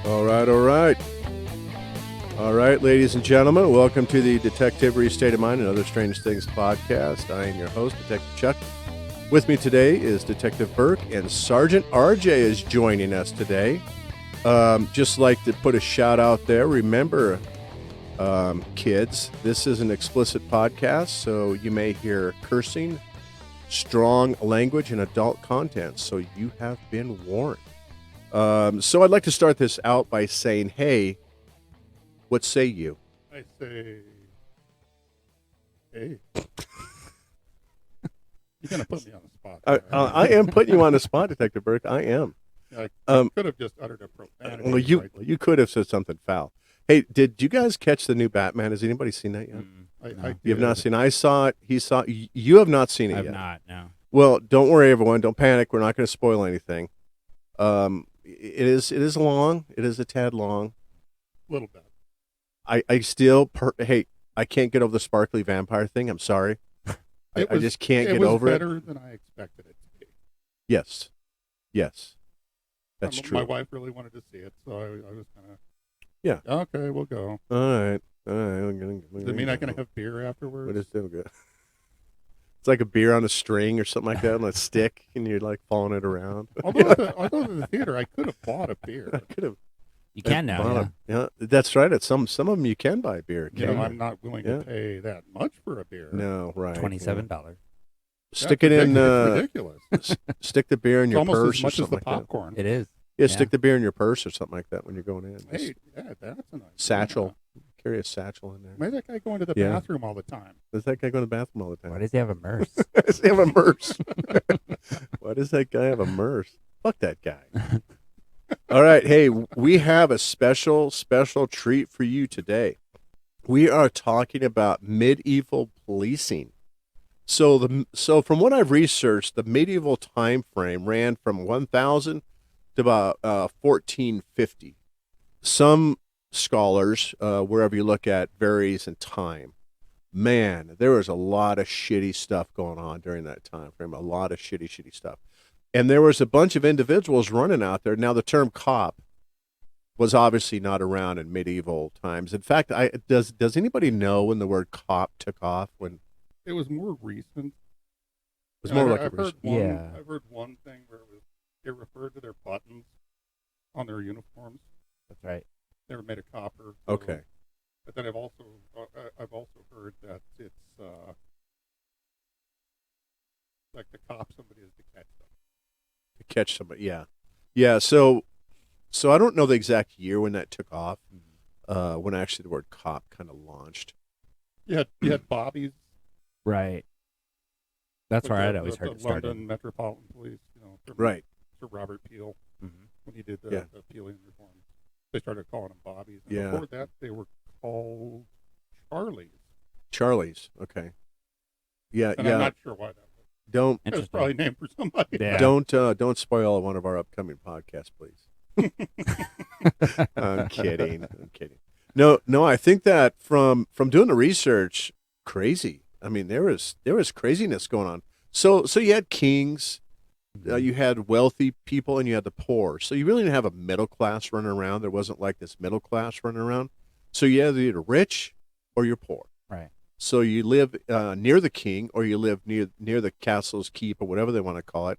All right, all right. All right, ladies and gentlemen, welcome to the Detectivery State of Mind and Other Strange Things podcast. I am your host, Detective Chuck. With me today is Detective Burke, and Sergeant RJ is joining us today. Just like to put a shout out there. Remember, kids, this is an explicit podcast, so you may hear cursing, strong language, and adult content, so you have been warned. So I'd like to start this out by saying, hey, what say you? I say, hey. You're going to put me on the spot. I am putting you on the spot, Detective Burke. I am. I could have just uttered a profanity. Well, you could have said something foul. Hey, did you guys catch the new Batman? Has anybody seen that yet? You have not seen it. I saw it. He saw it. You have not seen it yet. I have not, no. Well, don't worry, everyone. Don't panic. We're not going to spoil anything. It is long. It is a tad long. A little bit. I still, hey, I can't get over the sparkly vampire thing. I'm sorry. I just can't get over it. It was better than I expected it to be. Yes. That's true. My wife really wanted to see it, so I was kind of, yeah. Okay, we'll go. All right. Does it mean I can have beer afterwards? What is that good? It's like a beer on a string or something like that on a stick, and you're like following it around. I'll go to the theater. I could have bought a beer. I could have. You can now. Yeah, that's right. At some of them, you can buy beer. I'm not willing to pay that much for a beer. No, right. $27. Yeah. Stick it in. Ridiculous. Stick the bear in your almost purse as much or as the something like popcorn. It is. Yeah, stick the beer in your purse or something like that when you're going in. Hey, yeah, that's a nice satchel. Carry a satchel in there. Why is that guy going to the bathroom all the time? Does that guy go to the bathroom all the time? Why does he have a merce? Why does he have a merce? Why does that guy have a merce? Fuck that guy. All right, hey, we have a special treat for you today. We are talking about medieval policing. So from what I've researched, the medieval time frame ran from 1000 to about 1450. Some scholars, wherever you look at, varies in time. Man, there was a lot of shitty stuff going on during that time frame. A lot of shitty stuff. And there was a bunch of individuals running out there. Now, the term cop was obviously not around in medieval times. In fact, does anybody know when the word cop took off? When it was more recent. It was more I've heard one thing where it referred to their buttons on their uniforms. That's right. They were made of copper. So, okay. But then I've also heard that it's like the cop somebody is to catch them. To catch somebody, yeah. So I don't know the exact year when that took off. When actually the word cop kind of launched. You had Bobby's. Right. That's where I'd always heard it started. London Metropolitan Police, right. For Robert Peel, when he did the Peeling reform, they started calling them Bobbies. And before that, they were called Charlies. Okay. Yeah, and I'm not sure why that was. It was probably named for somebody. Yeah. Don't spoil one of our upcoming podcasts, please. I'm kidding. No. I think that from doing the research, crazy. I mean, there was craziness going on. So you had kings, you had wealthy people, and you had the poor. So you really didn't have a middle class running around. There wasn't like this middle class running around. So you either you're rich or you're poor. Right. So you live near the king, or you live near the castle's keep, or whatever they want to call it,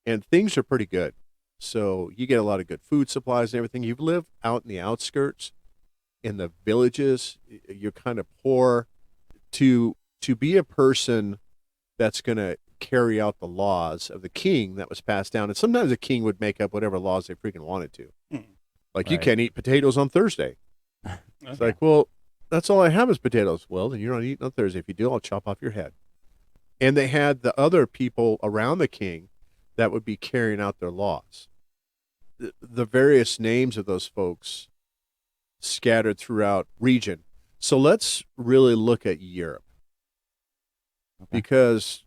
and things are pretty good. So you get a lot of good food supplies and everything. You live out in the outskirts, in the villages. You're kind of poor. To be a person that's going to carry out the laws of the king that was passed down, and sometimes the king would make up whatever laws they freaking wanted to. Like, you can't eat potatoes on Thursday. It's like, well, that's all I have is potatoes. Well, then you're not eating on Thursday. If you do, I'll chop off your head. And they had the other people around the king that would be carrying out their laws. The various names of those folks scattered throughout region. So let's really look at Europe. Okay. Because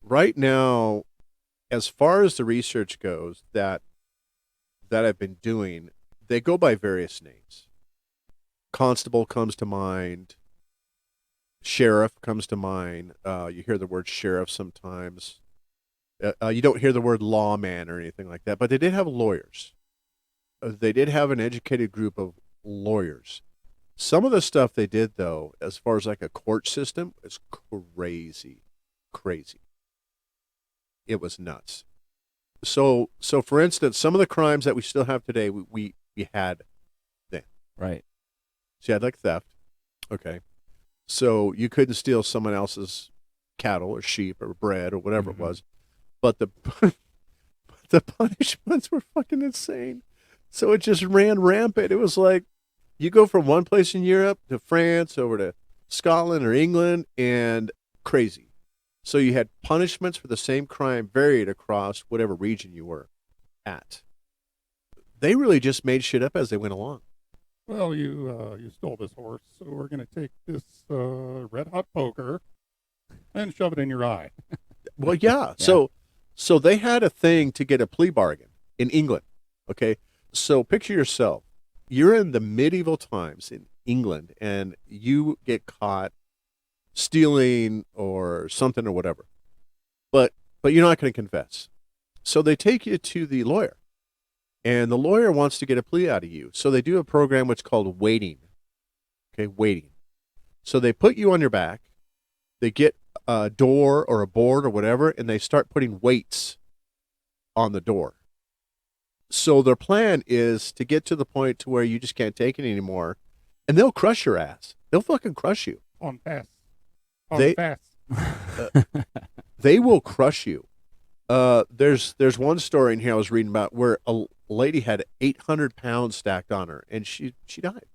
right now, as far as the research goes that I've been doing, they go by various names. Constable comes to mind. Sheriff comes to mind. You hear the word sheriff sometimes. You don't hear the word lawman or anything like that, but they did have lawyers. they did have an educated group of lawyers. Some of the stuff they did, though, as far as like a court system, is crazy, crazy. It was nuts. So for instance, some of the crimes that we still have today, we had then. Right. So you had like theft. Okay. So you couldn't steal someone else's cattle or sheep or bread or whatever it was. But the punishments were fucking insane. So it just ran rampant. It was like you go from one place in Europe to France over to Scotland or England and crazy. So you had punishments for the same crime varied across whatever region you were at. They really just made shit up as they went along. Well, you stole this horse, so we're going to take this red hot poker and shove it in your eye. Well, yeah. So they had a thing to get a plea bargain in England. Okay. So picture yourself. You're in the medieval times in England and you get caught stealing or something or whatever. But you're not going to confess. So they take you to the lawyer. And the lawyer wants to get a plea out of you. So they do a program which is called waiting. Okay, waiting. So they put you on your back. They get a door or a board or whatever, and they start putting weights on the door. So their plan is to get to the point to where you just can't take it anymore, and they'll crush your ass. They'll fucking crush you. On fast. They will crush you. There's one story in here I was reading about where a lady had 800 pounds stacked on her, and she died.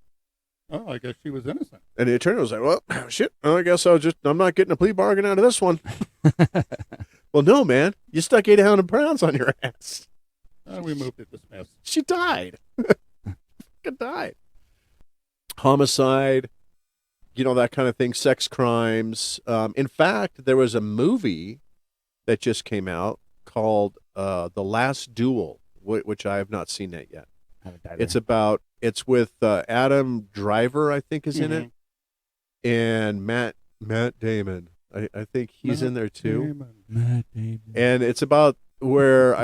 Oh, I guess she was innocent. And the attorney was like, well, shit, I guess I'm not getting a plea bargain out of this one. Well, no, man. You stuck 800 pounds on your ass. We moved it to Smith. She died. Fucking died. Homicide, that kind of thing, sex crimes. In fact, there was a movie that just came out called The Last Duel, which I have not seen that yet. It's with Adam Driver, I think, is in it, and Matt Damon. I think he's in there too. Matt Damon. And it's about where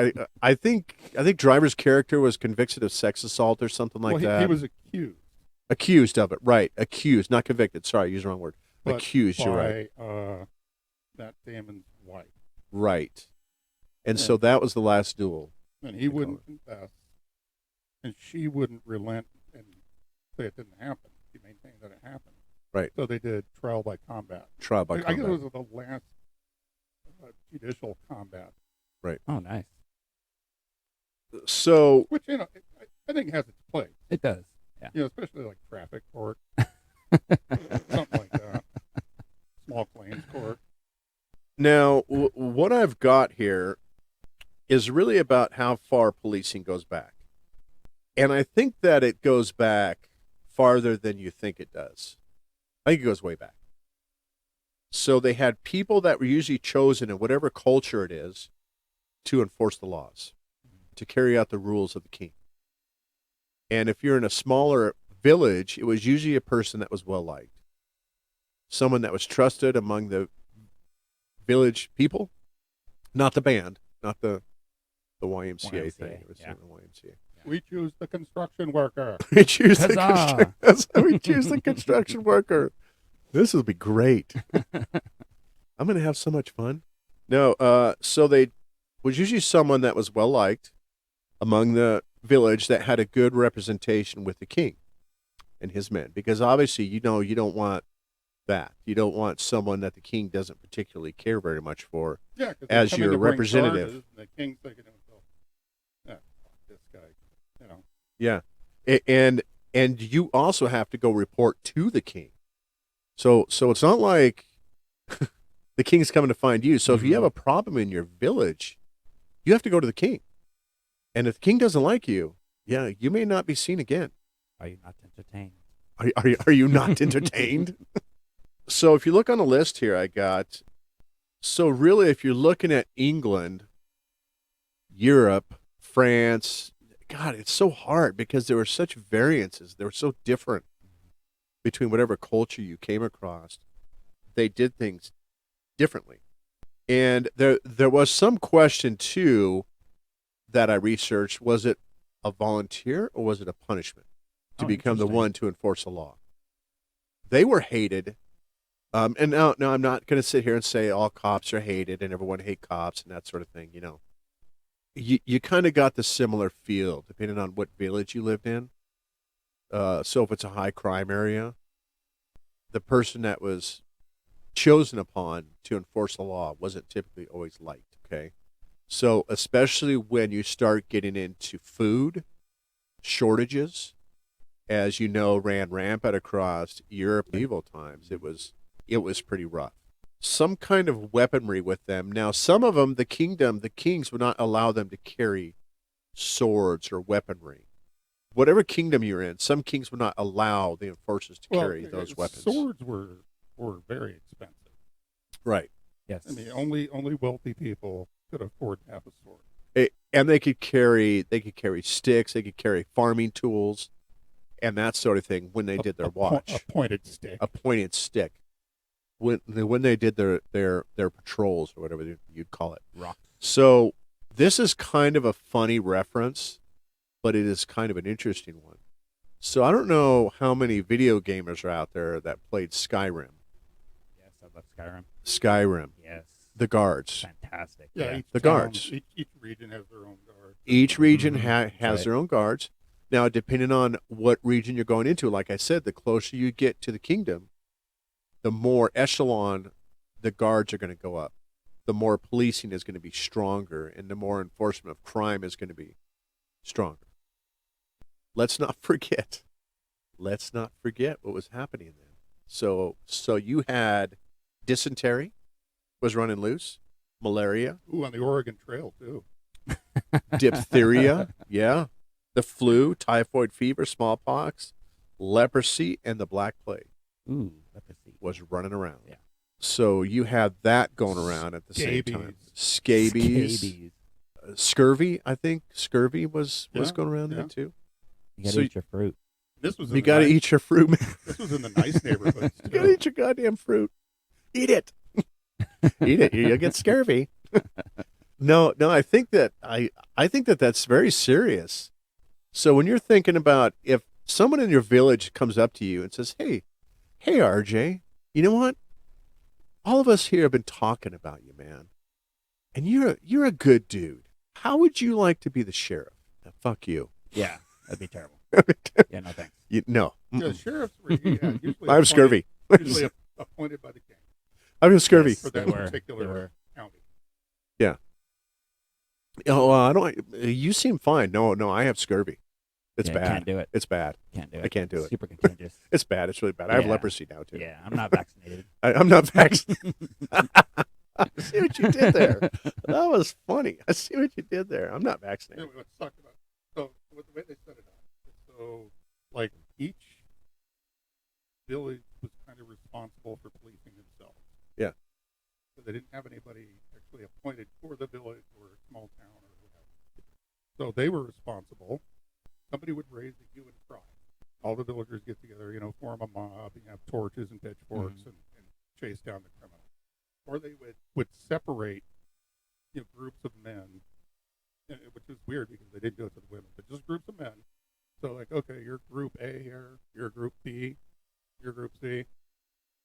I think Driver's character was convicted of sex assault or something like that. He was accused. Accused of it, right? Accused, not convicted. Sorry, I used the wrong word. But accused, you're right. Matt Damon's wife. Right. And so that was The Last Duel. And he wouldn't confess. And she wouldn't relent and say it didn't happen. She maintained that it happened. Right. So they did trial by combat. Trial by combat. I guess it was the last judicial combat. Right. Oh, nice. So, which I think has its place. It does. Yeah. Especially like traffic court, something like that. Small claims court. Now, what I've got here is really about how far policing goes back. And I think that it goes back farther than you think it does. I think it goes way back. So they had people that were usually chosen in whatever culture it is to enforce the laws, to carry out the rules of the king. And if you're in a smaller village, it was usually a person that was well-liked. Someone that was trusted among the village people, not the band, not the YMCA thing. It was the YMCA. We choose the construction worker. We choose the construction worker. This will be great. I'm going to have so much fun. No, so they was usually someone that was well-liked among the village that had a good representation with the king and his men. Because obviously, you don't want that. You don't want someone that the king doesn't particularly care very much for as your representative. The king's thinking to himself, this guy, Yeah. And you also have to go report to the king. So it's not like the king's coming to find you. So if you have a problem in your village, you have to go to the king. And if the king doesn't like you, you may not be seen again. Are you not entertained? Are you not entertained? So if you look on the list here, I got, so really if you're looking at England, Europe, France, God, it's so hard because there were such variances. They were so different between whatever culture you came across. They did things differently. And there was some question too that I researched. Was it a volunteer or was it a punishment to Oh, become the interesting. one to enforce the law? They were hated. And now I'm not going to sit here and say all cops are hated and everyone hate cops and that sort of thing. You kind of got the similar feel depending on what village you lived in. So if it's a high crime area, the person that was chosen upon to enforce the law wasn't typically always liked. Okay. So especially when you start getting into food shortages, as you know, ran rampant across Europe in medieval times, it was pretty rough. Some kind of weaponry with them. Now, some of them, the kings would not allow them to carry swords or weaponry. Whatever kingdom you're in, some kings would not allow the enforcers to carry those weapons. Swords were very expensive. Right. Yes. I mean, only wealthy people could afford to have a sword. And they could carry sticks, they could carry farming tools, and that sort of thing when they did their watch. A pointed stick. A pointed stick. When they did their patrols or whatever you'd call it. Rock. So this is kind of a funny reference, but it is kind of an interesting one. So I don't know how many video gamers are out there that played Skyrim. Yes, I love Skyrim. Skyrim. Yes. The guards. Fantastic. Yeah, the guards. Each region has their own guard. Each region has right. their own guards. Now, depending on what region you're going into, like I said, the closer you get to the kingdom, the more echelon the guards are going to go up. The more policing is going to be stronger, and the more enforcement of crime is going to be stronger. Let's not forget what was happening then. So you had dysentery was running loose, malaria, Ooh, on the Oregon Trail too. diphtheria, yeah, the flu, typhoid fever, smallpox, leprosy, and the Black Plague Ooh, leprosy. was running around. Yeah. So you had that going around at the same time. Scabies. Scurvy, I think. Scurvy was going around there too. You gotta eat your fruit. This was You got to eat your fruit, man. This was in the nice neighborhoods too. You got to eat your goddamn fruit. Eat it. Eat it. You'll get scurvy. No. I think that that's very serious. So when you're thinking about if someone in your village comes up to you and says, "Hey, RJ, you know what? All of us here have been talking about you, man, and you're a good dude. How would you like to be the sheriff?" Now, fuck you. Yeah, that'd be terrible. Yeah, no thanks. No. The sheriffs were usually I have scurvy. Usually appointed by the king I have scurvy. for that particular county. Yeah. Oh, I don't. You seem fine. No, I have scurvy. It's bad. Can't do it. It's bad. Can't do it. I can't do it. Super contagious. It's bad. It's really bad. I have Yeah. leprosy now too. Yeah, I'm not vaccinated. I'm not vaccinated. I see what you did there. That was funny. I see what you did there. I'm not vaccinated. Anyway, let's talk about the way they set it up. So, like each village was kind of responsible for policing themselves. Yeah. So they didn't have anybody actually appointed for the village or a small town or whatever. So they were responsible. Somebody would raise a hue and cry. All the villagers get together, form a mob, and have torches and pitchforks and chase down the criminal. Or they would separate groups of men, which is weird because they didn't do it to the women, but just groups of men. So like, okay, you're group A here, you're group B, you're group C.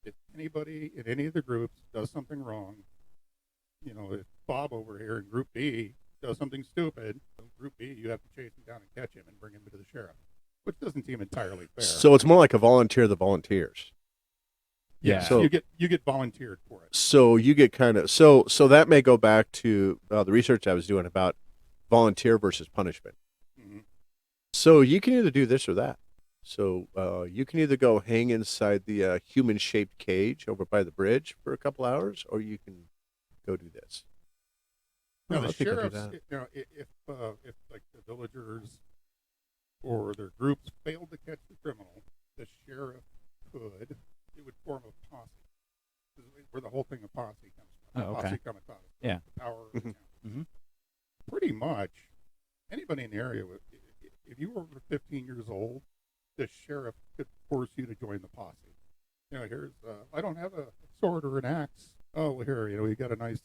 If anybody in any of the groups does something wrong, if Bob over here in group B does something stupid, in group B, you have to chase him down and catch him and bring him to the sheriff, which doesn't seem entirely fair. So it's more like a volunteer the volunteers. Yeah. So you get volunteered for it. So you get kind of so that may go back to the research I was doing about volunteer versus punishment. Mm-hmm. So you can either do this or that. So you can either go hang inside the human-shaped cage over by the bridge for a couple hours, or you can go do this. Now, I the think I'll do sheriffs, that. if like the villagers or their groups failed to catch the criminal, the sheriff it would form a posse. This is where the whole thing of posse comes from. Oh, okay. Posse comitatus. Yeah. The power of the county. Mm-hmm. Pretty much anybody in the area, if you were over 15 years old, the sheriff could force you to join the posse. Here's I don't have a sword or an axe. Oh, well, here, we got a nice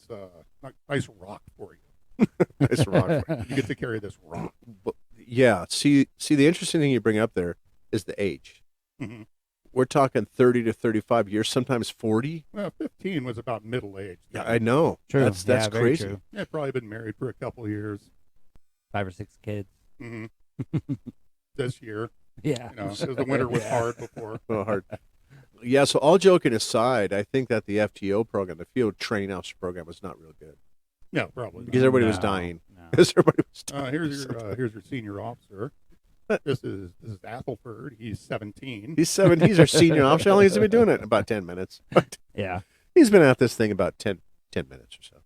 rock for you. Nice rock. You get to carry this rock. But Yeah. See, the interesting thing you bring up there is the age. Hmm. We're talking 30 to 35 years, sometimes 40. Well, 15 was about middle age. Yeah, I know. True. That's Yeah, very crazy. true. Yeah, probably been married for a couple of years. 5 or 6 kids. Hmm. This year, Yeah. you know, 'cause the winter was hard before. Well, hard. Yeah. So all joking aside, I think that the FTO program, the field training officer program, was not real good Yeah, probably. because everybody was No, dying. no. Because everybody was dying. Here's your senior officer. This is Athelford. He's 17. He's 7. He's our senior officer. How long has he been doing it? About 10 minutes. Yeah. He's been at this thing about 10 minutes or so.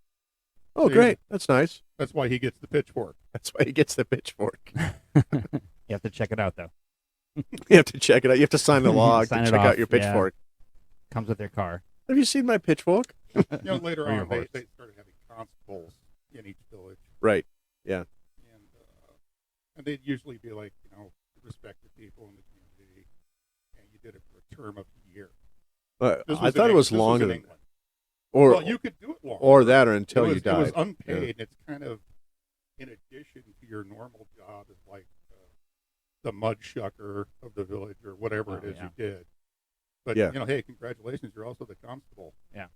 Oh, See? great. That's nice. That's why he gets the pitchfork. That's why he gets the pitchfork. You have to check it out, though. You have to check it out. You have to sign the log Sign to it check off, out your yeah. pitchfork. Comes with your car. Have you seen my pitchfork? You know, later Or your on, they horse. started having constables in each village, Right. Yeah. and they'd usually be like, you know, respected people in the community, and you did it for a term of a year. This I was thought in it was Eng- this longer in than England. or Well, you could do it longer. or that or until it was, you died. It was unpaid, Yeah. and it's kind of in addition to your normal job as like the mud shucker of the village or whatever it is yeah. you did. But Yeah. you know, hey, congratulations, you're also the constable. Yeah.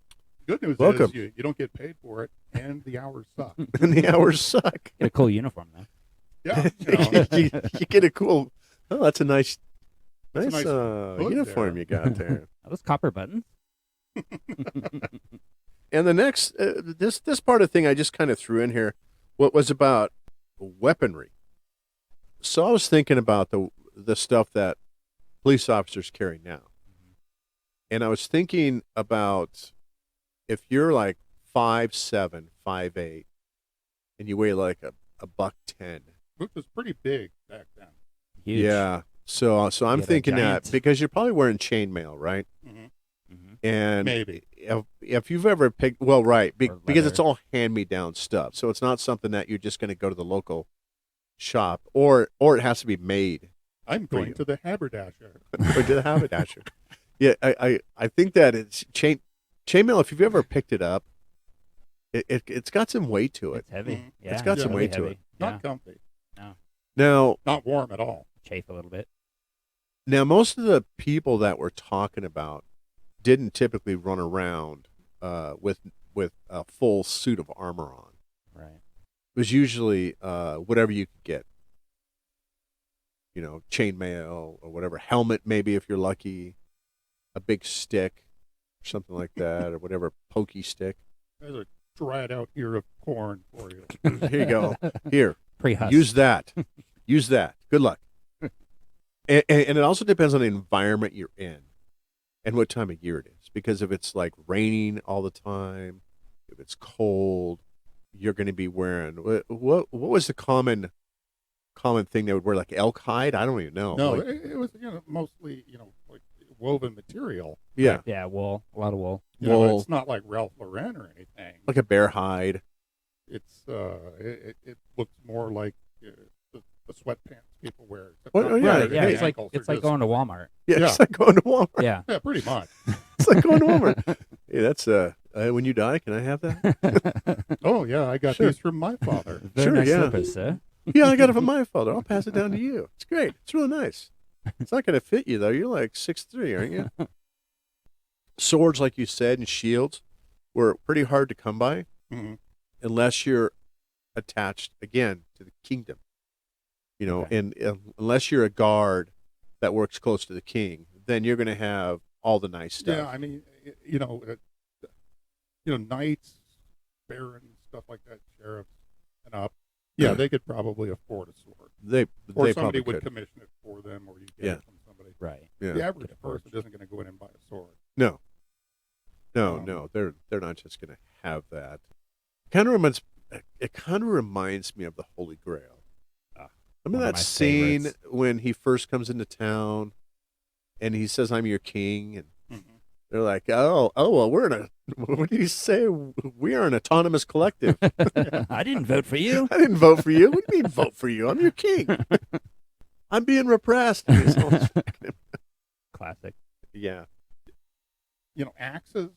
Good news Welcome. is you don't get paid for it, and the hours suck. And the hours suck. Get a cool uniform, though. Yeah, you know, you get a cool. Oh, that's a nice That's a nice hood uniform there. you got there. Are those copper buttons? And the next this part of the thing I just kind of threw in here, what was about weaponry. So I was thinking about the stuff that police officers carry now, and I was thinking about if you're like 5'7", 5'8", and you weigh like a $110. which was pretty big back then. Huge. Yeah. So I'm Get a thinking that giant. because you're probably wearing chainmail, right? Mm-hmm. Mm-hmm. And Maybe. if you've ever picked, well, right, Or because it's leather. all hand-me-down stuff. So it's not something that you're just going to go to the local shop, or it has to be made. I'm For going you. to the haberdasher. Or to the haberdasher. Yeah, I think that it's chainmail. If you've ever picked it up, it's got some weight to it. It's heavy. Mhm. Yeah, It's got some really weight to heavy. it. Yeah. Not comfy. Now, Not warm at all. Chafe a little bit. most of the people that we're talking about didn't typically run around with a full suit of armor on. Right. It was usually whatever you could get. You know, chainmail or whatever, helmet maybe if you're lucky, a big stick, something like that, or whatever, pokey stick. There's a dried out ear of corn for you. Here you go. Here, Pre-husk. use that. Use that. Good luck. And it also depends on the environment you're in and what time of year it is. Because if it's like raining all the time, if it's cold, you're going to be wearing what was the common thing they would wear, like elk hide? I don't even know. No, Like, it was mostly like woven material. yeah, Yeah, wool. A lot of wool. You know, Wool. it's not like Ralph Lauren or anything. like a bear hide. It's it looks more like the sweatpants people wear. except Well, not oh, yeah, Right. Yeah. hey, It's like ankles it's are like just- going to Walmart. Yeah, Yeah. it's like going to Walmart. Yeah. Yeah, pretty much. It's like going to Walmart. Hey, that's when you die, can I have that? Oh yeah, I got Sure. these from my father. Very Sure, nice yeah. slippers, sir. Yeah, I got it from my father. I'll pass it down to you. It's great. It's really nice. It's not going to fit you though. You're like 6'3", aren't you? Swords, like you said, and shields were pretty hard to come by Hmm. unless you're attached again to the kingdom. You know, Okay. and unless you're a guard that works close to the king, then you're going to have all the nice stuff. Yeah, I mean, knights, barons, stuff like that, sheriffs, and up. Yeah, they could probably afford a sword, They or they somebody probably would could. commission it for them, or you get Yeah. it from somebody. Right. Yeah. The average Could afford person isn't going to go in and buy a sword. No. No, Um, no, they're not just going to have that. It kind of reminds me of the Holy Grail. Remember One of that my scene favorites. when he first comes into town, and he says, "I'm your king," and Mm-hmm. they're like, "Oh, well, we're in a what did he say? We are an autonomous collective." I didn't vote for you. I didn't vote for you. What do you mean vote for you? I'm your king. I'm being repressed. And he's all- Classic. yeah, Axes,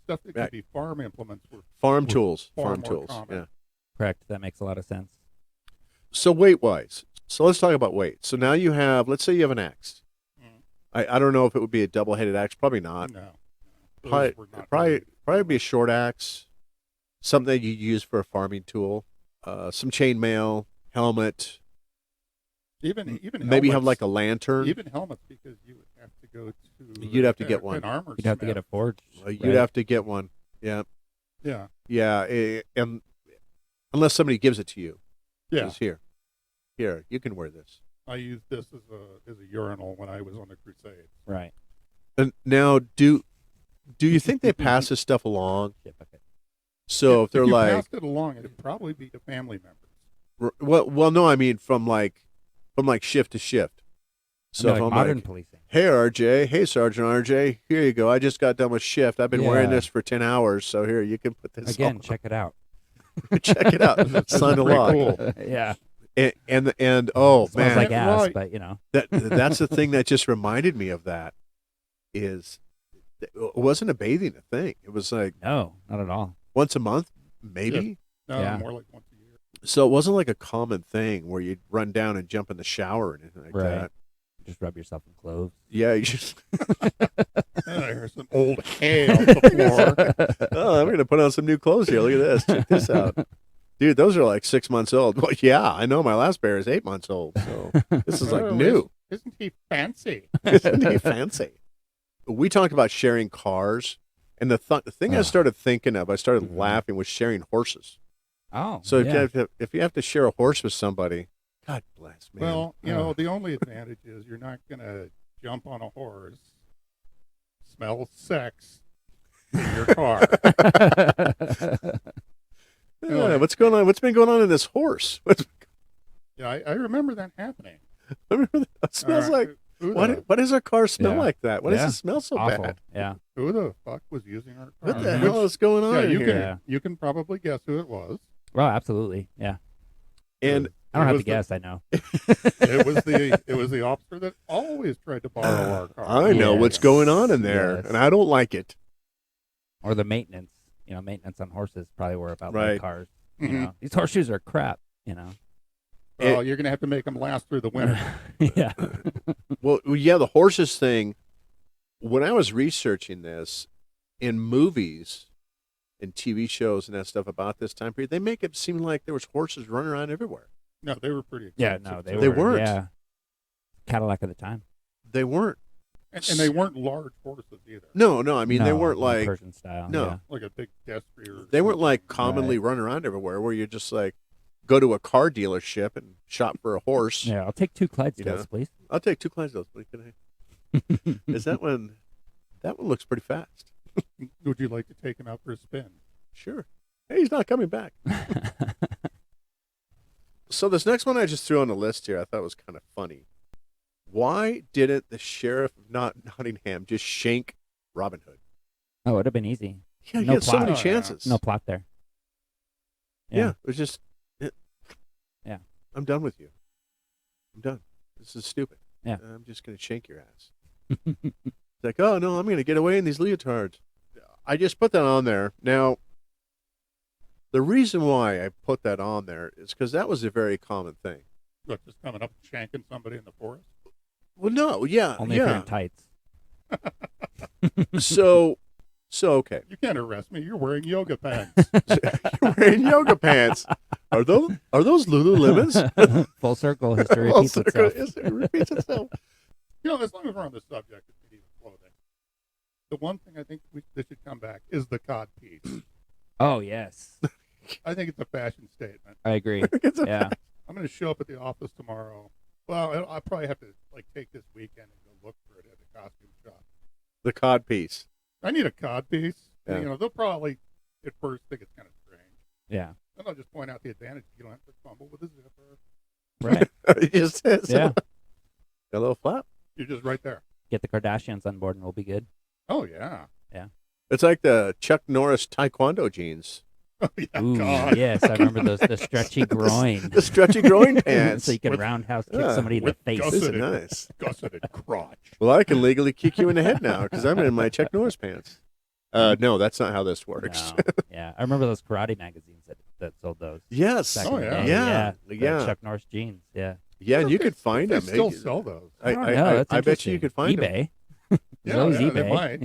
stuff that could Right. be farm implements were farm Were tools, far farm more tools. common. Yeah. Correct. That makes a lot of sense. So weight wise, So let's talk about weight. So now you have, let's say you have an axe. Mm. I don't know if it would be a double-headed axe. Probably not. No. Probably, Those were not probably, very- probably be a short axe, something you use for a farming tool, some chainmail, helmet, even maybe have helmets- like a lantern. even helmets, because you would have to go to You'd have to get one. an armor You'd have to get a forge. You'd right? have to get one. Yeah, yeah and unless somebody gives it to you, yeah. It's here, you can wear this. I used this as a urinal when I was on the crusade. Right. And now, do you think they pass this stuff along? Shit bucket. So if they're you like, passed it along, it'd probably be to family members. well, no, I mean from shift to shift. So I if mean, like I'm modern like, policing. hey RJ, hey Sergeant RJ, here you go. I just got done with shift. I've been wearing Yeah. this for 10 hours, so here you can put this Again, on. check it out. Check it out. Sign a Pretty log. cool. Yeah. And oh Smells man, like ass, Right. but you know. that's the thing that just reminded me of that. Is it wasn't a bathing a thing. It was like No, not at all. once a month, maybe. No, Yeah. more like once a year. So it wasn't like a common thing where you'd run down and jump in the shower or anything like Right. that. Just rub yourself in cloves. Yeah, you just There's some old hay on the floor. oh, I'm going to put on some new clothes here. Look at this. Check this out. Dude, those are like 6 months old. Well, yeah, I know my last pair is 8 months old. So this is like Oh, new. Isn't he fancy? Isn't he fancy? We talked about sharing cars. And the thing I started thinking of, I started laughing, was sharing horses. Oh. So yeah. if you have to share a horse with somebody, God bless, man. Well, the only advantage is you're not going to jump on a horse, smell sex in your car. Yeah, what's going on? What's been going on in this horse? Yeah, I remember that happening. It smells All right, like who what? the, Why does our car smell Yeah. like that? Why does Yeah. it smell so Awful. bad? Yeah. who the fuck was using our car? What the Mhm. hell is going on Yeah, in you here? can Yeah. you can probably guess who it was. Well, absolutely. Yeah. And I don't It have was to guess. I know. It was the officer that always tried to borrow our car. I know what's Yes. going on in there, Yes. and I don't like it. Or the maintenance. You know, maintenance on horses probably were about Right. like cars. You Mhm. know, these horseshoes are crap. You know. Oh, you're gonna have to make them last through the winter. Yeah. Well, yeah, the horses thing. When I was researching this in movies and TV shows and that stuff about this time period, they make it seem like there was horses running around everywhere. No, they were pretty Yeah. expensive. No, They weren't. Yeah. Cadillac at the time. They weren't. and they weren't large horses either. No. I mean, they No, weren't like Persian style. No. Yeah. Like a big Detectivery. Or they weren't something. like commonly running around everywhere where you just like go to a car dealership and shop for a horse. Yeah. I'll take 2 Clydesdales, You know. please. I'll take 2 Clydesdales, please. Can I? Is that one? That one looks pretty fast. Would you like to take him out for a spin? Sure. Hey, he's not coming back. So this next one I just threw on the list here, I thought was kind of funny. Why didn't the sheriff of Nottingham just shank Robin Hood? Oh, it would have been easy. Yeah, he No had so plot. many Oh, yeah. chances. No plot there. Yeah, it was just. Yeah. I'm done with you. I'm done. This is stupid. Yeah. I'm just going to shank your ass. It's like, oh, no, I'm going to get away in these leotards. I just put that on there. Now, the reason why I put that on there is because that was a very common thing. What, just coming up and shanking somebody in the forest? Well, no, yeah, Only if you're yeah. in tights. So okay. You can't arrest me. You're wearing yoga pants. You're wearing yoga pants. Are those Lululemons? Full circle. History Well, repeats circle- itself. it repeats itself. As long as we're on the subject of medieval clothing, the one thing I think that should come back is the cod piece. Oh, yes. I think it's a fashion statement. I agree. It's a- Yeah. I'm going to show up at the office tomorrow. Well, I'll probably have to take this weekend and go look for it at the costume shop. The cod piece. I need a cod piece. Yeah. And, they'll probably at first think it's kind of strange. Yeah. Then I'll just point out the advantage. You don't have to fumble with a zipper. Right. It just says Yeah. a little flap. You're just right there. Get the Kardashians on board and we'll be good. Oh, yeah. It's like the Chuck Norris Taekwondo jeans. Oh, yeah, Ooh, God. yes. I remember those, the stretchy groin. The stretchy groin pants. So you can With- roundhouse kick Yeah, somebody in the with face. This is gusseted- nice. Gusseted crotch. Well, I can legally kick you in the head now because I'm in my Chuck Norris pants. No, that's not how this works. No. Yeah. I remember those karate magazines that sold those. Yes. Back Oh, in the yeah. day. Yeah. The Yeah. Chuck Norris jeans. Yeah. Yeah, and you could find They them. still sell those. I don't know. That's I bet you interesting. could find them. eBay. There's Yeah, always yeah, eBay. they might.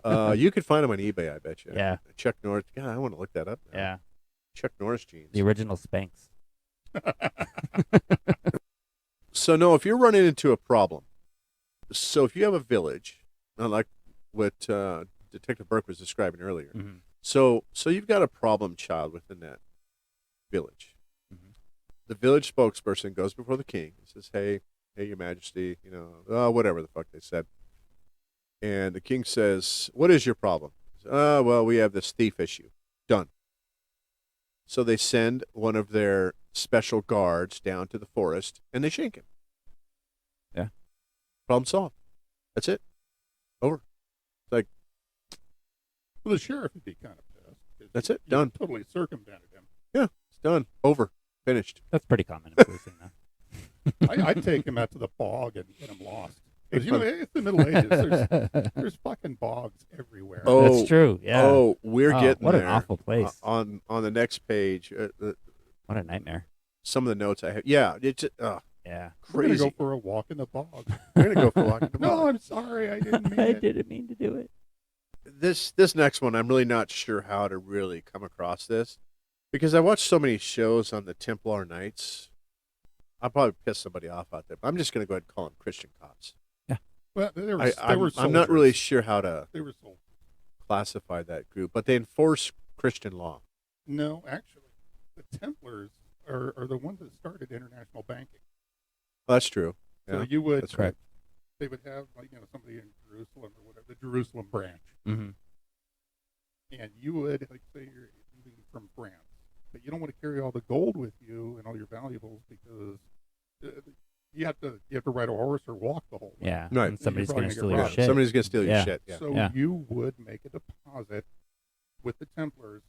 Yeah. You could find them on eBay, I bet you. Yeah. Chuck Norris. God, I want to look that up now. Yeah. Chuck Norris jeans. The original Spanx. So, no, if you're running into a problem, so if you have a village, like what Detective Burke was describing earlier, Mhm. so you've got a problem child within that village. Mhm. The village spokesperson goes before the king and says, hey, Your Majesty, whatever the fuck they said. And the king says, what is your problem? Well, we have this thief issue. Done. So they send one of their special guards down to the forest, and they shank him. Yeah. Problem solved. That's it. Over. Well, the sheriff would be kind of pissed. 'Cause That's it. you Done. Totally circumvented him. Yeah, it's done. Over. Finished. That's pretty common in policing, though. I'd take him out to the bog and get him lost. Because, it's the Middle Ages. There's fucking bogs everywhere. Oh, That's true. Yeah. Oh, we're getting what there. an awful place. On the next page, What a nightmare. some of the notes I have. Yeah, it's Yeah. We're going to crazy. go for a walk in the bog. We're gonna go for a walk in the No, bog. I'm sorry. I didn't mean I it. didn't mean to do it. This next one, I'm really not sure how to really come across this because I watched so many shows on the Templar Knights. I'll probably piss somebody off out there, but I'm just going to go ahead and call them Christian cops. Well, they were I'm not really soldiers. sure how to They were soldiers. classify that group, but they enforce Christian law. No, actually, the Templars are the ones that started international banking. Well, that's true. So Yeah, you would, that's right. they would have somebody in Jerusalem or whatever, the Jerusalem branch, Mm-hmm. and you would say you're leaving from France, but you don't want to carry all the gold with you and all your valuables because you have to ride a horse or walk the whole way. Yeah. Right. And somebody's You're going to probably steal your gonna get shit. Somebody's going to steal your Yeah. shit. Yeah. So Yeah. you would make a deposit with the Templars,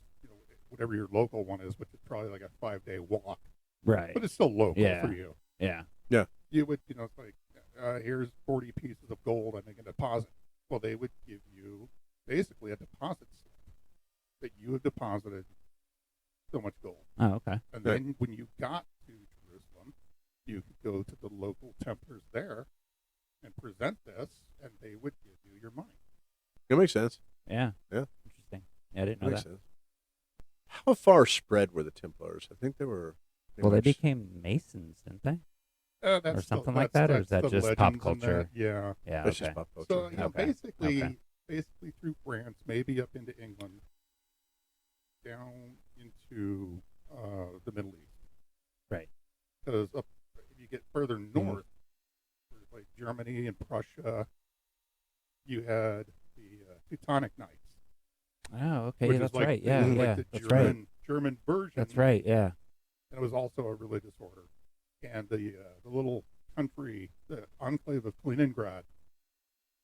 whatever your local one is, which is probably like a 5-day walk, Right. but it's still local Yeah. for you. Yeah. You would, it's like, here's 40 pieces of gold. I make a deposit. Well, they would give you basically a deposit slip that you have deposited so much gold. Oh, okay. And then when you got to Jerusalem, you could go to the local Templars there and present this, and they would give you your money. It makes sense. Yeah. Yeah. Interesting. Yeah, I didn't know Makes that. sense. How far spread were the Templars? I think they were. Well, they much- became Masons, didn't they? That's Or something the, like that, or that's is that the just pop legends and culture? that. Yeah. Yeah. That's Okay. just pop culture. So Okay. basically through France, maybe up into England, down into the Middle East. Right. Because if you get further north, like Germany and Prussia, you had the Teutonic Knights. Oh, okay. which is That's like right. the- Yeah. like Yeah. the That's German, right. German version. That's right. Yeah. And it was also a religious order. And the little country, the enclave of Kaliningrad,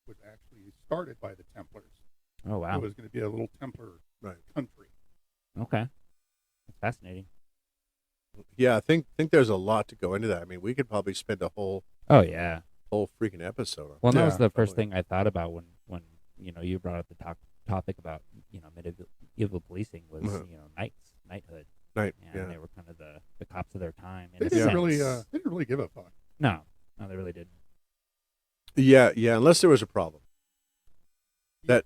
was actually started by the Templars. Oh, wow. It was going to be a little Templar Right. country. Okay. That's fascinating. Yeah, I think there's a lot to go into that. I mean, we could probably spend a whole Oh, yeah. freaking episode on. Well, that was Yeah, the first probably. thing I thought about when you brought up the topic about medieval policing was Mhm. knighthood. Right. And Yeah. they were kind of the cops of their time. In They a didn't sense. really give a fuck. No, they really didn't. Yeah. Unless there was a problem. That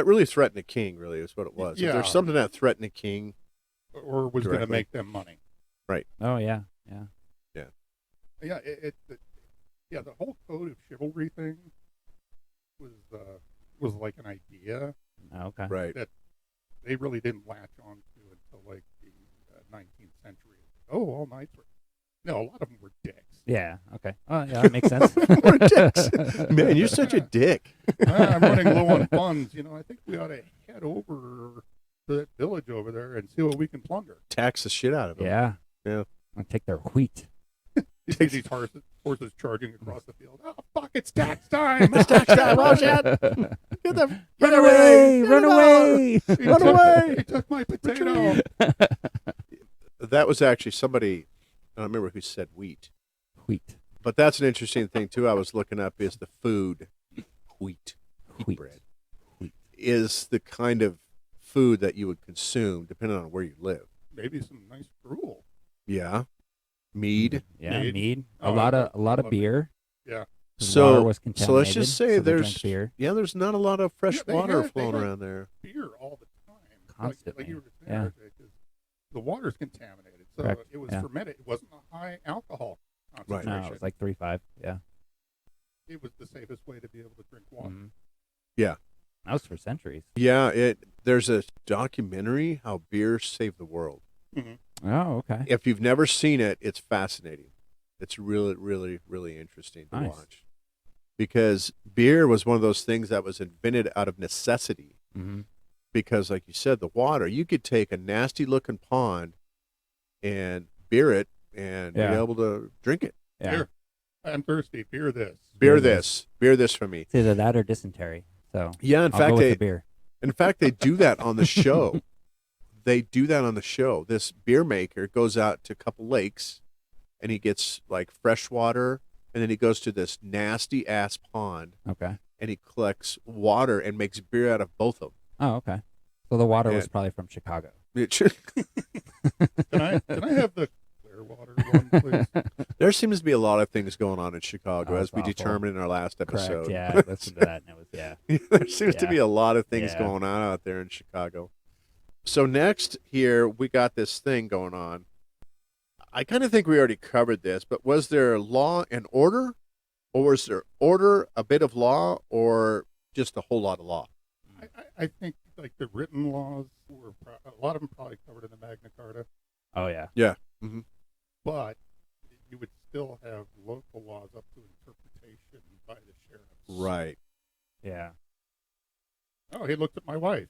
really threatened the king. Really, is what it was. If Yeah. there's something that threatened the king, Or was going to Directly. make them money. Oh, yeah, yeah. Yeah, the whole code of chivalry thing was like an idea Oh, okay. right? that they really didn't latch on to until like the 19th century. Oh, all knights were. No, a lot of them were dicks. Yeah. Okay. Oh, yeah, that makes sense. We're dicks. Man, you're such a dick. I'm running low on funds. I think we ought to head over to that village over there and see what we can plunder. Tax the shit out of him. Yeah. Yeah. I'll take their wheat. You see these horses charging across the field. Oh, fuck, it's tax time. It's tax time. Oh, shit. Run away! Run away! He Run took- away. He took my potato. That was actually somebody. I don't remember who said wheat, Wheat. but that's an interesting thing too. I was looking up is the food wheat Wheat. bread Wheat. is the kind of food that you would consume depending on where you live. Maybe some nice gruel. Yeah, mead. Yeah, Mead. mead. Oh, a lot I of love it. beer. Yeah. 'Cause water So was so contaminated. let's just say so they there's drank beer there's not a lot of fresh Yeah, they water had- flowing they had- around there. Beer all the time. Constantly. Like you were Yeah. saying, because the water's contaminated. So Correct. it was Yeah. fermented. It wasn't a high alcohol Right. concentration. No, it was like 3.5. Yeah. It was the safest way to be able to drink water. Mhm. Yeah. That was for centuries. Yeah, there's a documentary how beer saved the world. Oh, okay. If you've never seen it, it's fascinating. It's really, really, really interesting to Nice. watch. Because beer was one of those things that was invented out of necessity. Mm-hmm. Because, like you said, the water, you could take a nasty looking pond and beer it and be Yeah. able to drink it. Yeah. Beer. I'm thirsty. Beer this. Beer Beer this. Beer this for me. It's either that or dysentery. So Yeah, in I'll fact, go with they the beer. In fact, they do that on the show. They do that on the show. This beer maker goes out to a couple lakes and he gets like fresh water and then he goes to this nasty ass pond Okay. and he collects water and makes beer out of both of Oh, okay. So the water was And- probably from Chicago. them. Can I have the clear water one, please? There seems to be a lot of things going on in Chicago, Oh, as it's we awful. determined in our last Correct. episode. Yeah, I listened to that and it was There seems to Yeah. be a lot of things Yeah. going on out there in Chicago. So next here, we got this thing going on. I kind of think we already covered this, but was there law and order? Or was there order, a bit of law, or just a whole lot of law? I think like the written laws were a lot of them probably covered in the Magna Carta, Oh yeah. Yeah. Mm-hmm. but you would still have local laws up to interpretation by the sheriffs. Right. Yeah. Oh, he looked at my wife.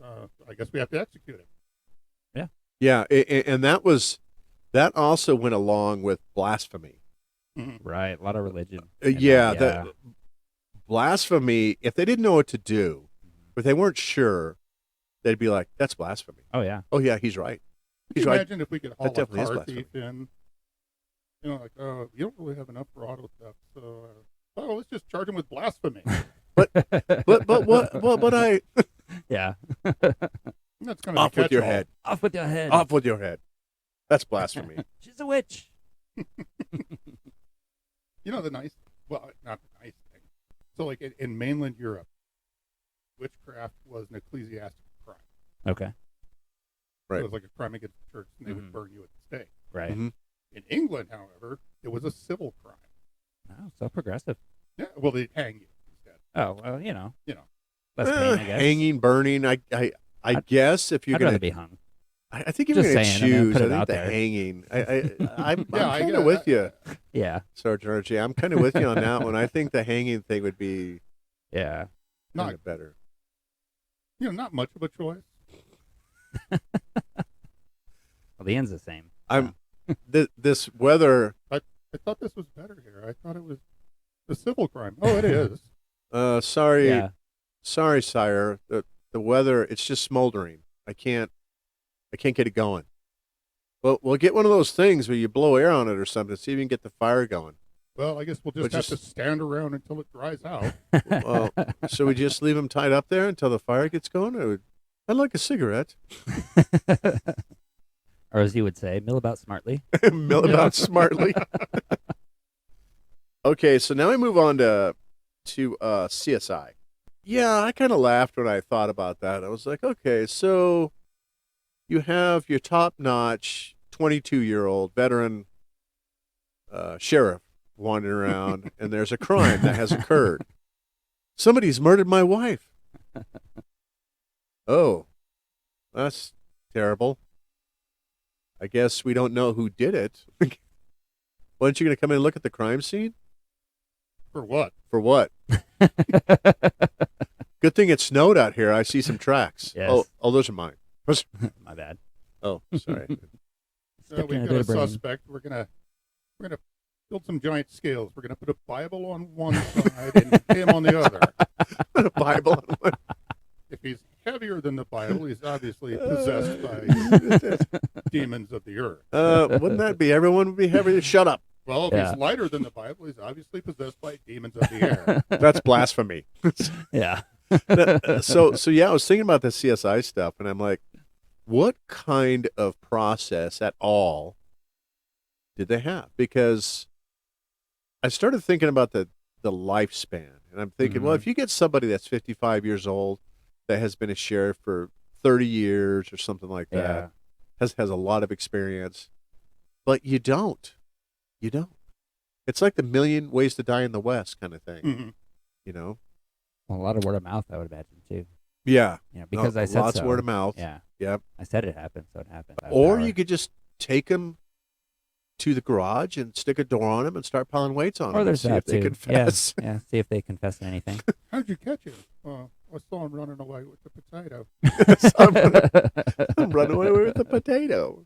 I guess we have to execute him. Yeah, and that also went along with blasphemy. Right. A lot of religion. Yeah, And, the blasphemy. If they didn't know what to do, if they weren't sure, they'd be like, "That's blasphemy." Oh yeah. Oh yeah, he's right. Can He's you right. imagine if we could haul a definitely is car blasphemy. thief in? You know, like, you don't really have enough for auto theft, so let's just charge him with blasphemy. But what I Yeah. That's kind of off with your head. Off with your head. Off with your head. That's blasphemy. She's a witch. You know, not the nice thing. So, like in mainland Europe, witchcraft was an ecclesiastical crime. Okay. Right. It was like a crime against the church, and they would Mhm. burn you at the stake. Right. Mhm. In England, however, it was a civil crime. Oh, so progressive. Yeah, well, they'd hang you instead. Oh well, you know. You know. Less pain, I guess. Hanging, burning. I guess if you're I'd gonna, rather be hung. I think if you're Just gonna saying, I mean, choose, put I it think out the there. hanging. I'm Yeah, kind of with you, Yeah. Sergeant Archie. I'm kind of with you on that one. I think the hanging thing would be Yeah. kind Not of better. not much of a choice. Well, the end's the same. I'm this weather. I thought this was better here. I thought it was a civil crime. Oh, it is. Sorry, Yeah. sorry, sire. The weather. It's just smoldering. I can't get it going. Well, we'll get one of those things where you blow air on it or something. See if you can get the fire going. Well, I guess we'll But just have just- to stand around until it dries out. Well, so we just leave them tied up there until the fire gets going. I'd like a cigarette. Or as you would say, mill about smartly. Mill about smartly. Okay, so now we move on to CSI. Yeah, I kind of laughed when I thought about that. I was like, okay, so you have your top-notch 22-year-old veteran sheriff wandering around, and there's a crime that has occurred. Somebody's murdered my wife. Oh, that's terrible. I guess we don't know who did it. Wasn't you going to come in and look at the crime scene? For what? For what? Good thing it snowed out here. I see some tracks. Yes. Oh, those are mine. My bad. Oh, sorry. Stepped in We've a got bit a of brain. suspect. We're gonna build some giant scales. We're gonna put a Bible on one side and him on the other. The Bible. on one. If he's heavier than the Bible, he's obviously possessed by demons of the earth. Wouldn't that be? Everyone would be heavy. Shut up. Well, if Yeah. he's lighter than the Bible, he's obviously possessed by demons of the air. That's blasphemy. Yeah. So yeah, I was thinking about the CSI stuff, and I'm like, what kind of process at all Did they have? Because I started thinking about the lifespan, and I'm thinking, well, Mhm. if you get somebody that's 55 years old that has been a sheriff for 30 years or something like that, Yeah. has a lot of experience, but you don't. It's like the Million Ways to Die in the West kind of thing, Hmm. you know? Well, a lot of word of mouth, I would imagine too. Yeah, Because I said lots so. of word of mouth. Yeah, Yep. I said it happened, so it happened. I have Or power. you could just take them to the garage and stick a door on them and start piling weights on Or them and there's see that if they too. confess. Yeah. See if they confess to anything. How'd you catch him? I saw him running away with the potato. So I'm running away with a potato.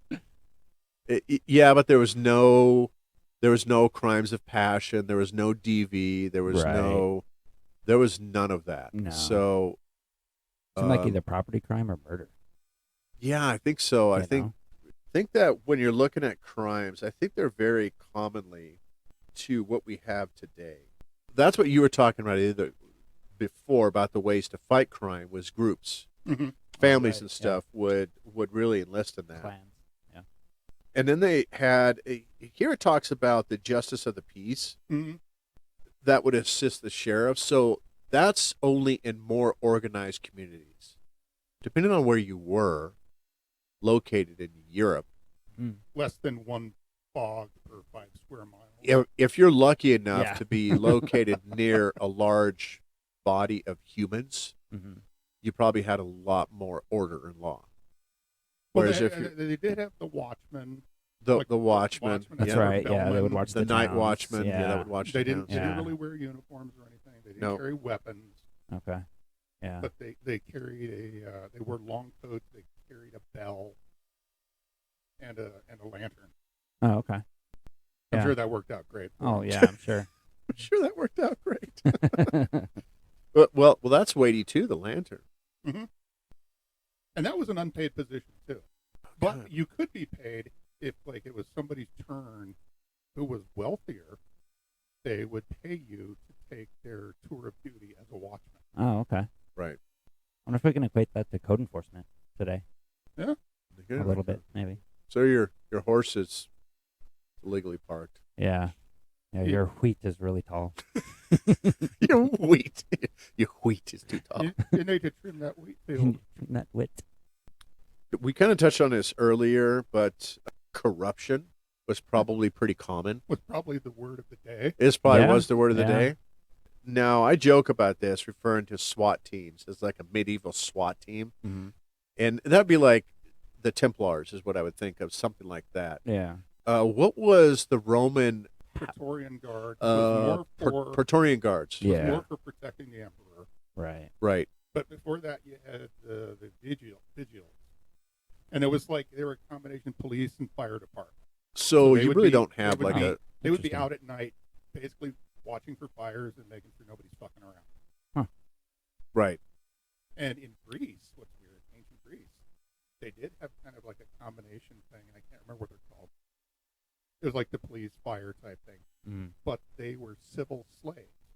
Yeah, but there was no crimes of passion. There was no DV. Right. There was none of that. No. So, Seemed like either property crime or murder. yeah, I think so. I You think know? think that when you're looking at crimes, I think they're very commonly to what we have today. That's what you were talking about either before about the ways to fight crime was groups, Hmm. families right, and yeah. stuff would really enlist in that. Clans. Yeah. And then they had here it talks about the justice of the peace Hmm. that would assist the sheriff. So that's only in more organized communities. Depending on where you were located in Europe, Mm. Less than one fog per 5 square miles. if you're lucky enough Yeah. to be located near a large body of humans, Mm-hmm. you probably had a lot more order and law. Well, Whereas if you're they did have the watchman. the watchman, Watchman, That's yeah, right. Yeah, they would bellman. watch the the night towns. watchman, Yeah. that would watch They the didn't. towns. They didn't Yeah. really wear uniforms or anything. They didn't No. carry weapons, Okay. Yeah. but they carried a. They wore long coats. They carried a bell and a lantern. Oh, okay. I'm Yeah. sure that worked out great. For Oh, them. yeah. I'm sure. I'm sure that worked out great. well, that's weighty too. The lantern. Hmm. And that was an unpaid position too. But God. you could be paid if, like, it was somebody's turn who was wealthier. They would pay you to take their tour of duty as a watchman. Oh, okay. Right. I wonder if we can equate that to code enforcement today. Yeah. A little bit, maybe. So your horse is illegally parked. Yeah. Yeah, your wheat is really tall. Your wheat. Your wheat is too tall. You need to trim that wheat field. That wit. We kind of touched on this earlier, but corruption was probably pretty common. Was probably the word of the day. This probably Yeah, was the word of the yeah. day. Now, I joke about this, referring to SWAT teams as like a medieval SWAT team. Mm-hmm. And that'd be like the Templars, is what I would think of, something like that. Yeah. What was the Roman Praetorian Guard was more for Praetorian Guards? was Yeah. more for protecting the emperor. Right. Right. But before that, you had the vigils, and it was like they were a combination of police and fire department. So they you would really be- don't they have would like be- a They would be Interesting. out at night, basically watching for fires and making sure nobody's fucking around. right. And in Greece, what's weird, ancient Greece, they did have kind of like a combination thing, and I can't remember what they're called. It was like the police fire type thing, Mm. but they were civil slaves.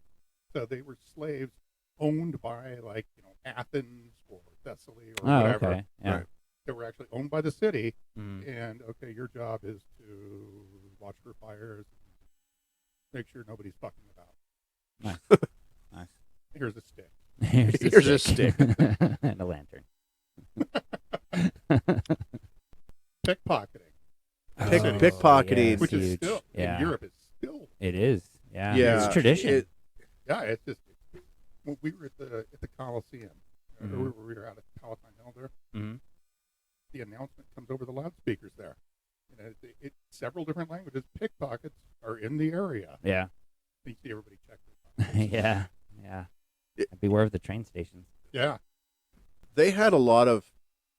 So they were slaves owned by, like, Athens or Thessaly or Oh, whatever. okay. Yeah. Right. They were actually owned by the city, Mm. and okay, your job is to watch for fires, make sure nobody's fucking about. Nice. Nice. Here's a stick. Here's a stick. And a lantern. Pickpocketing. Pickpocketing. Yeah, Which it's is huge. still Yeah. in Europe is still It is. Yeah. Yeah. It's tradition. it's just when we were at the Coliseum, Mhm. we were out at Palatine Hill there. Mm-hmm. The announcement comes over the loudspeakers there. It several different languages. Pickpockets are in the area. Yeah. You see everybody check their pockets. Yeah. Yeah. Beware of the train stations. Yeah. They had a lot of,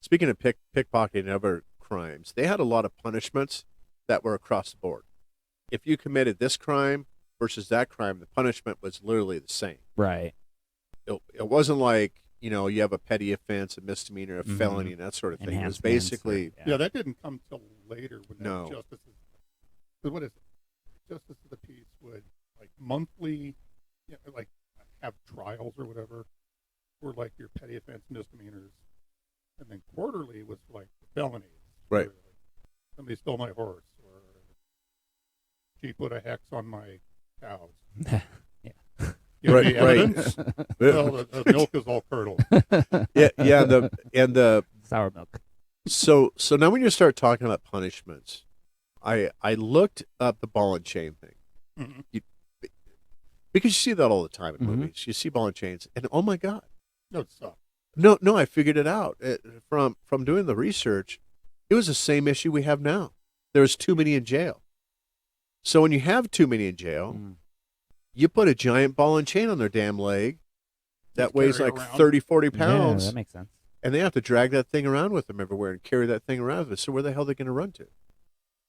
speaking of pickpocketing and other crimes, they had a lot of punishments that were across the board. If you committed this crime versus that crime, the punishment was literally the same. Right. It wasn't like, you have a petty offense, a misdemeanor, a Mhm. felony, and that sort of thing. It was Enhancements basically, or- Yeah, that didn't come till later when No. the justices. Because what is it? Justice of the peace would, like, monthly, like, have trials or whatever, for like your petty offense misdemeanors, and then quarterly was like felonies. Right. Where, like, somebody stole my horse, or She put a hex on my cows. Yeah. You have Right, any right. evidence? Well, the milk is all curdled. Yeah, yeah. The Sour milk. so now when you start talking about punishments, I looked up the ball and chain thing. Mhm. Because you see that all the time in Mhm. movies. You see ball and chains, and oh my god, No, it sucks. no, I figured it out from doing the research. It was the same issue we have now. There's too many in jail. So when you have too many in jail, Mm. you put a giant ball and chain on their damn leg that Just weighs carry like it around. 30, 40 Yeah, pounds, that makes sense. and they have to drag that thing around with them everywhere and carry that thing around with them. So where the hell are they going to run to?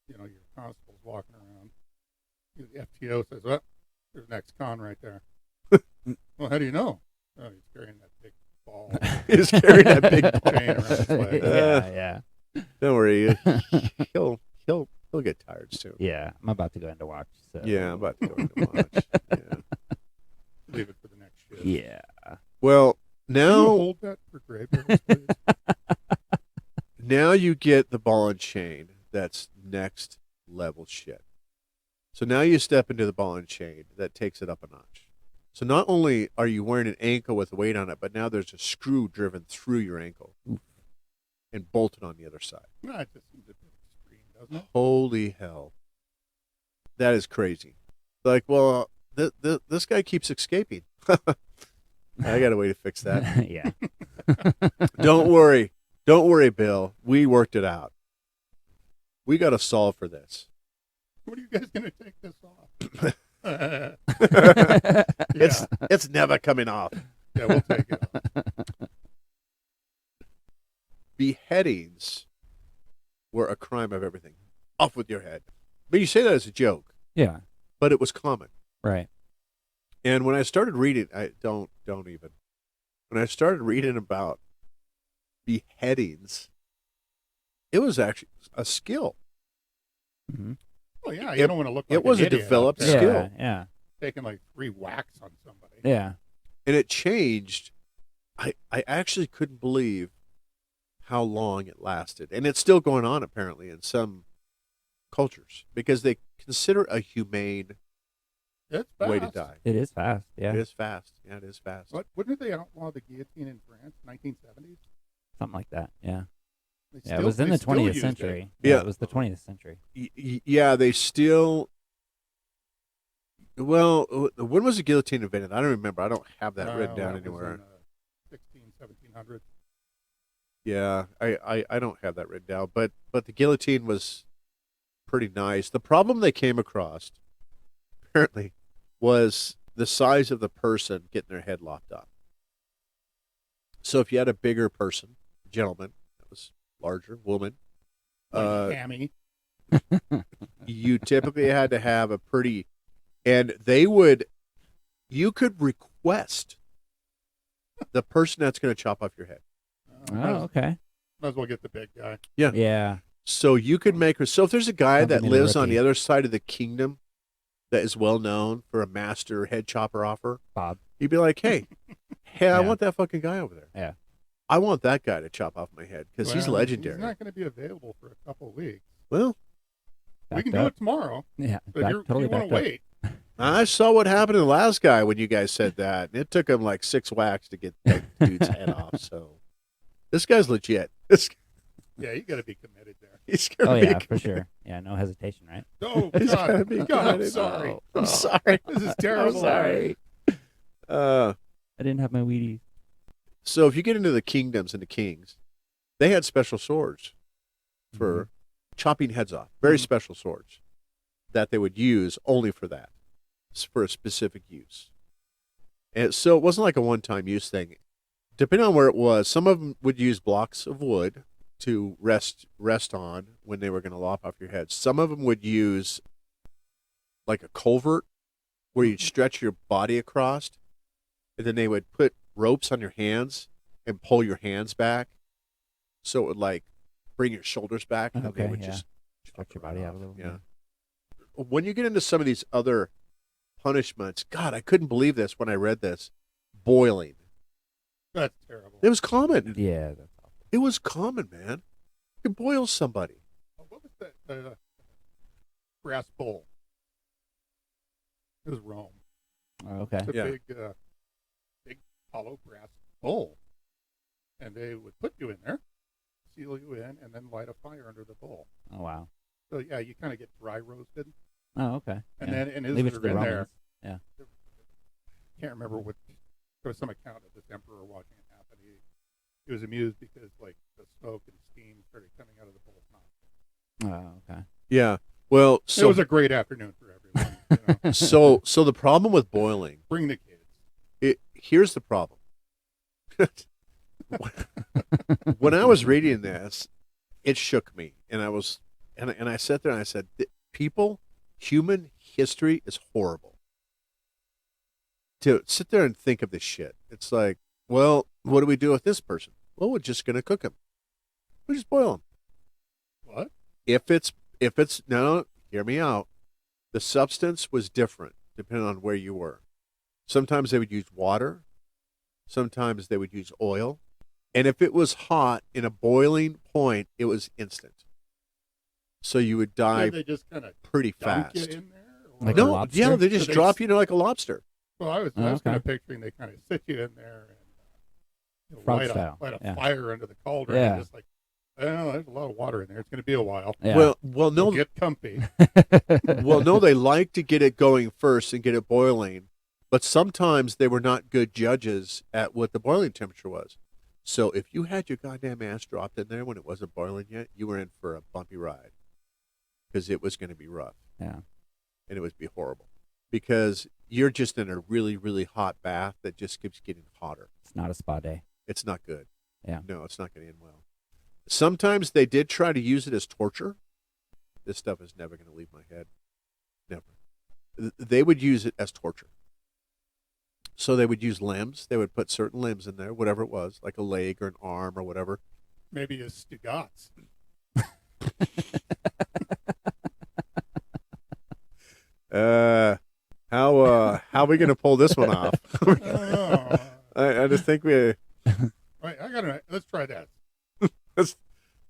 You know, your constable's walking around. The FTO says, "Well, there's an ex-con right there." Well, how do you know? Oh, he's carrying that big ball. He's carrying that big ball. Chain around his leg. Yeah. Don't worry, he'll get tired soon. Yeah. I'm about to go into watch. So. Yeah, I'm about to go into watch. Yeah. Leave it for the next shift. Yeah. Well, Can you now hold that for graveyards, please? now you get the ball and chain. That's next level shit. So now you step into the ball and chain. That takes it up a notch. So not only are you wearing an ankle with weight on it, but now there's a screw driven through your ankle and bolted on the other side. No, it just seems a bit extreme, doesn't it? Holy hell. That is crazy. Like, well, this guy keeps escaping. I got a way to fix that. Yeah. Don't worry, Bill. We worked it out. We got a solve for this. When are you guys going to take this off? It's never coming off. Yeah, we'll take it off. Beheadings were a crime of everything. Off with your head. But you say that as a joke, Yeah. but it was common. Right. And when I started reading, I don't even. When I started reading about beheadings, it was actually a skill. Mm-hmm. Oh, yeah, you don't want to look like It was an a idiot developed out there skill. Yeah. taking like 3 whacks on somebody. Yeah. And it changed. I actually couldn't believe how long it lasted. And it's still going on apparently in some cultures because they consider a humane It's fast. way to die. It is fast. Yeah. It is fast. Yeah, it is fast. What? Wouldn't they outlaw the guillotine in France, 1970s? Something like that. Yeah. They Yeah. It was in they the still 20th used it. century. Yeah. It was the 20th century. Yeah, they still. Well, when was the guillotine invented? I don't remember. I don't have that written down that was anywhere. in, 1700s. Yeah, I don't have that written down. But the guillotine was pretty nice. The problem they came across, apparently, was the size of the person getting their head lopped off. So if you had a bigger person, gentleman, that was larger, woman, Like Hammy. you typically had to have a pretty, and you could request the person that's going to chop off your head. Oh, okay. Might as well get the big guy. Yeah. So you could make her. So if there's a guy that Something in a lives on rookie. the other side of the kingdom that is well known for a master head chopper offer, Bob. you'd be like, hey, I Yeah. want that fucking guy over there. Yeah. I want that guy to chop off my head because he's Well, legendary. He's not going to be available for a couple of weeks. Well, We Backed can do up. it tomorrow. Yeah. But Back- you totally want backed to up. wait. I saw what happened to the last guy when you guys said that. And it took him like 6 whacks to get that dude's head off. So this guy's legit. Yeah, you got to be committed there. He's gonna Oh, be yeah, for committed. sure. Yeah. No hesitation, right? Oh, He's gotta God. be God, I'm committed. sorry. I'm sorry. This is I'm terrible. sorry. I didn't have my Wheaties. So if you get into the kingdoms and the kings, they had special swords for chopping heads off. Very Mhm. special swords that they would use only for that, for a specific use. And so it wasn't like a one-time use thing. Depending on where it was, some of them would use blocks of wood to rest on when they were going to lop off your head. Some of them would use like a culvert where you'd stretch your body across, and then they would put ropes on your hands and pull your hands back, so it would like bring your shoulders back, and then they Okay, would yeah. just Stretch chop your it right body out off. a little. Yeah. When you get into some of these other punishments, God, I couldn't believe this when I read this. Boiling. That's terrible. It was common. Yeah. That's awful. It was common, man. You could boil somebody. What was that brass bowl? It was Rome. Oh, okay. It's a Yeah. big hollow brass bowl, and they would put you in there, seal you in, and then light a fire under the bowl. Oh wow. So yeah, you kind of get dry roasted, Oh okay. and Yeah. then as Leave it they're to the in there, Romans. Yeah. can't remember what. There was some account of this emperor watching it happen. He was amused because like the smoke and steam started coming out of the bowl's mouth. Oh okay. Yeah. Well, It so was a great afternoon for everyone. You know? so the problem with boiling, Bring the kids. here's the problem. When I was reading this, it shook me, and I sat there and I said, "People, human history is horrible." To sit there and think of this shit, it's like, well, what do we do with this person? Well, we're just gonna cook him. We just boil him. What? If it's no, hear me out. The substance was different depending on where you were. Sometimes they would use water. Sometimes they would use oil. And if it was hot in a boiling point, it was instant. So you would die They just kind of pretty dunk you fast. in there. Or, Like a No, lobster? yeah, they just So they drop you in like a lobster. well, I was Oh, kind okay. of picturing they kind of sit you in there and Frog light style, a yeah. fire under the cauldron. Yeah. And just like, oh, there's a lot of water in there. It's going to be a while. Yeah. Well, So no, get comfy. well, no, they like to get it going first and get it boiling, but sometimes they were not good judges at what the boiling temperature was. So if you had your goddamn ass dropped in there when it wasn't boiling yet, you were in for a bumpy ride because it was going to be rough Yeah. and it would be horrible because you're just in a really, really hot bath that just keeps getting hotter. It's not a spa day. It's not good. Yeah. No, it's not going to end well. Sometimes they did try to use it as torture. This stuff is never going to leave my head. Never. They would use it as torture. So they would use limbs. They would put certain limbs in there, whatever it was, like a leg or an arm or whatever. Maybe a Stugotz. How are we going to pull this one off? Oh. I just think we Right, let's try that.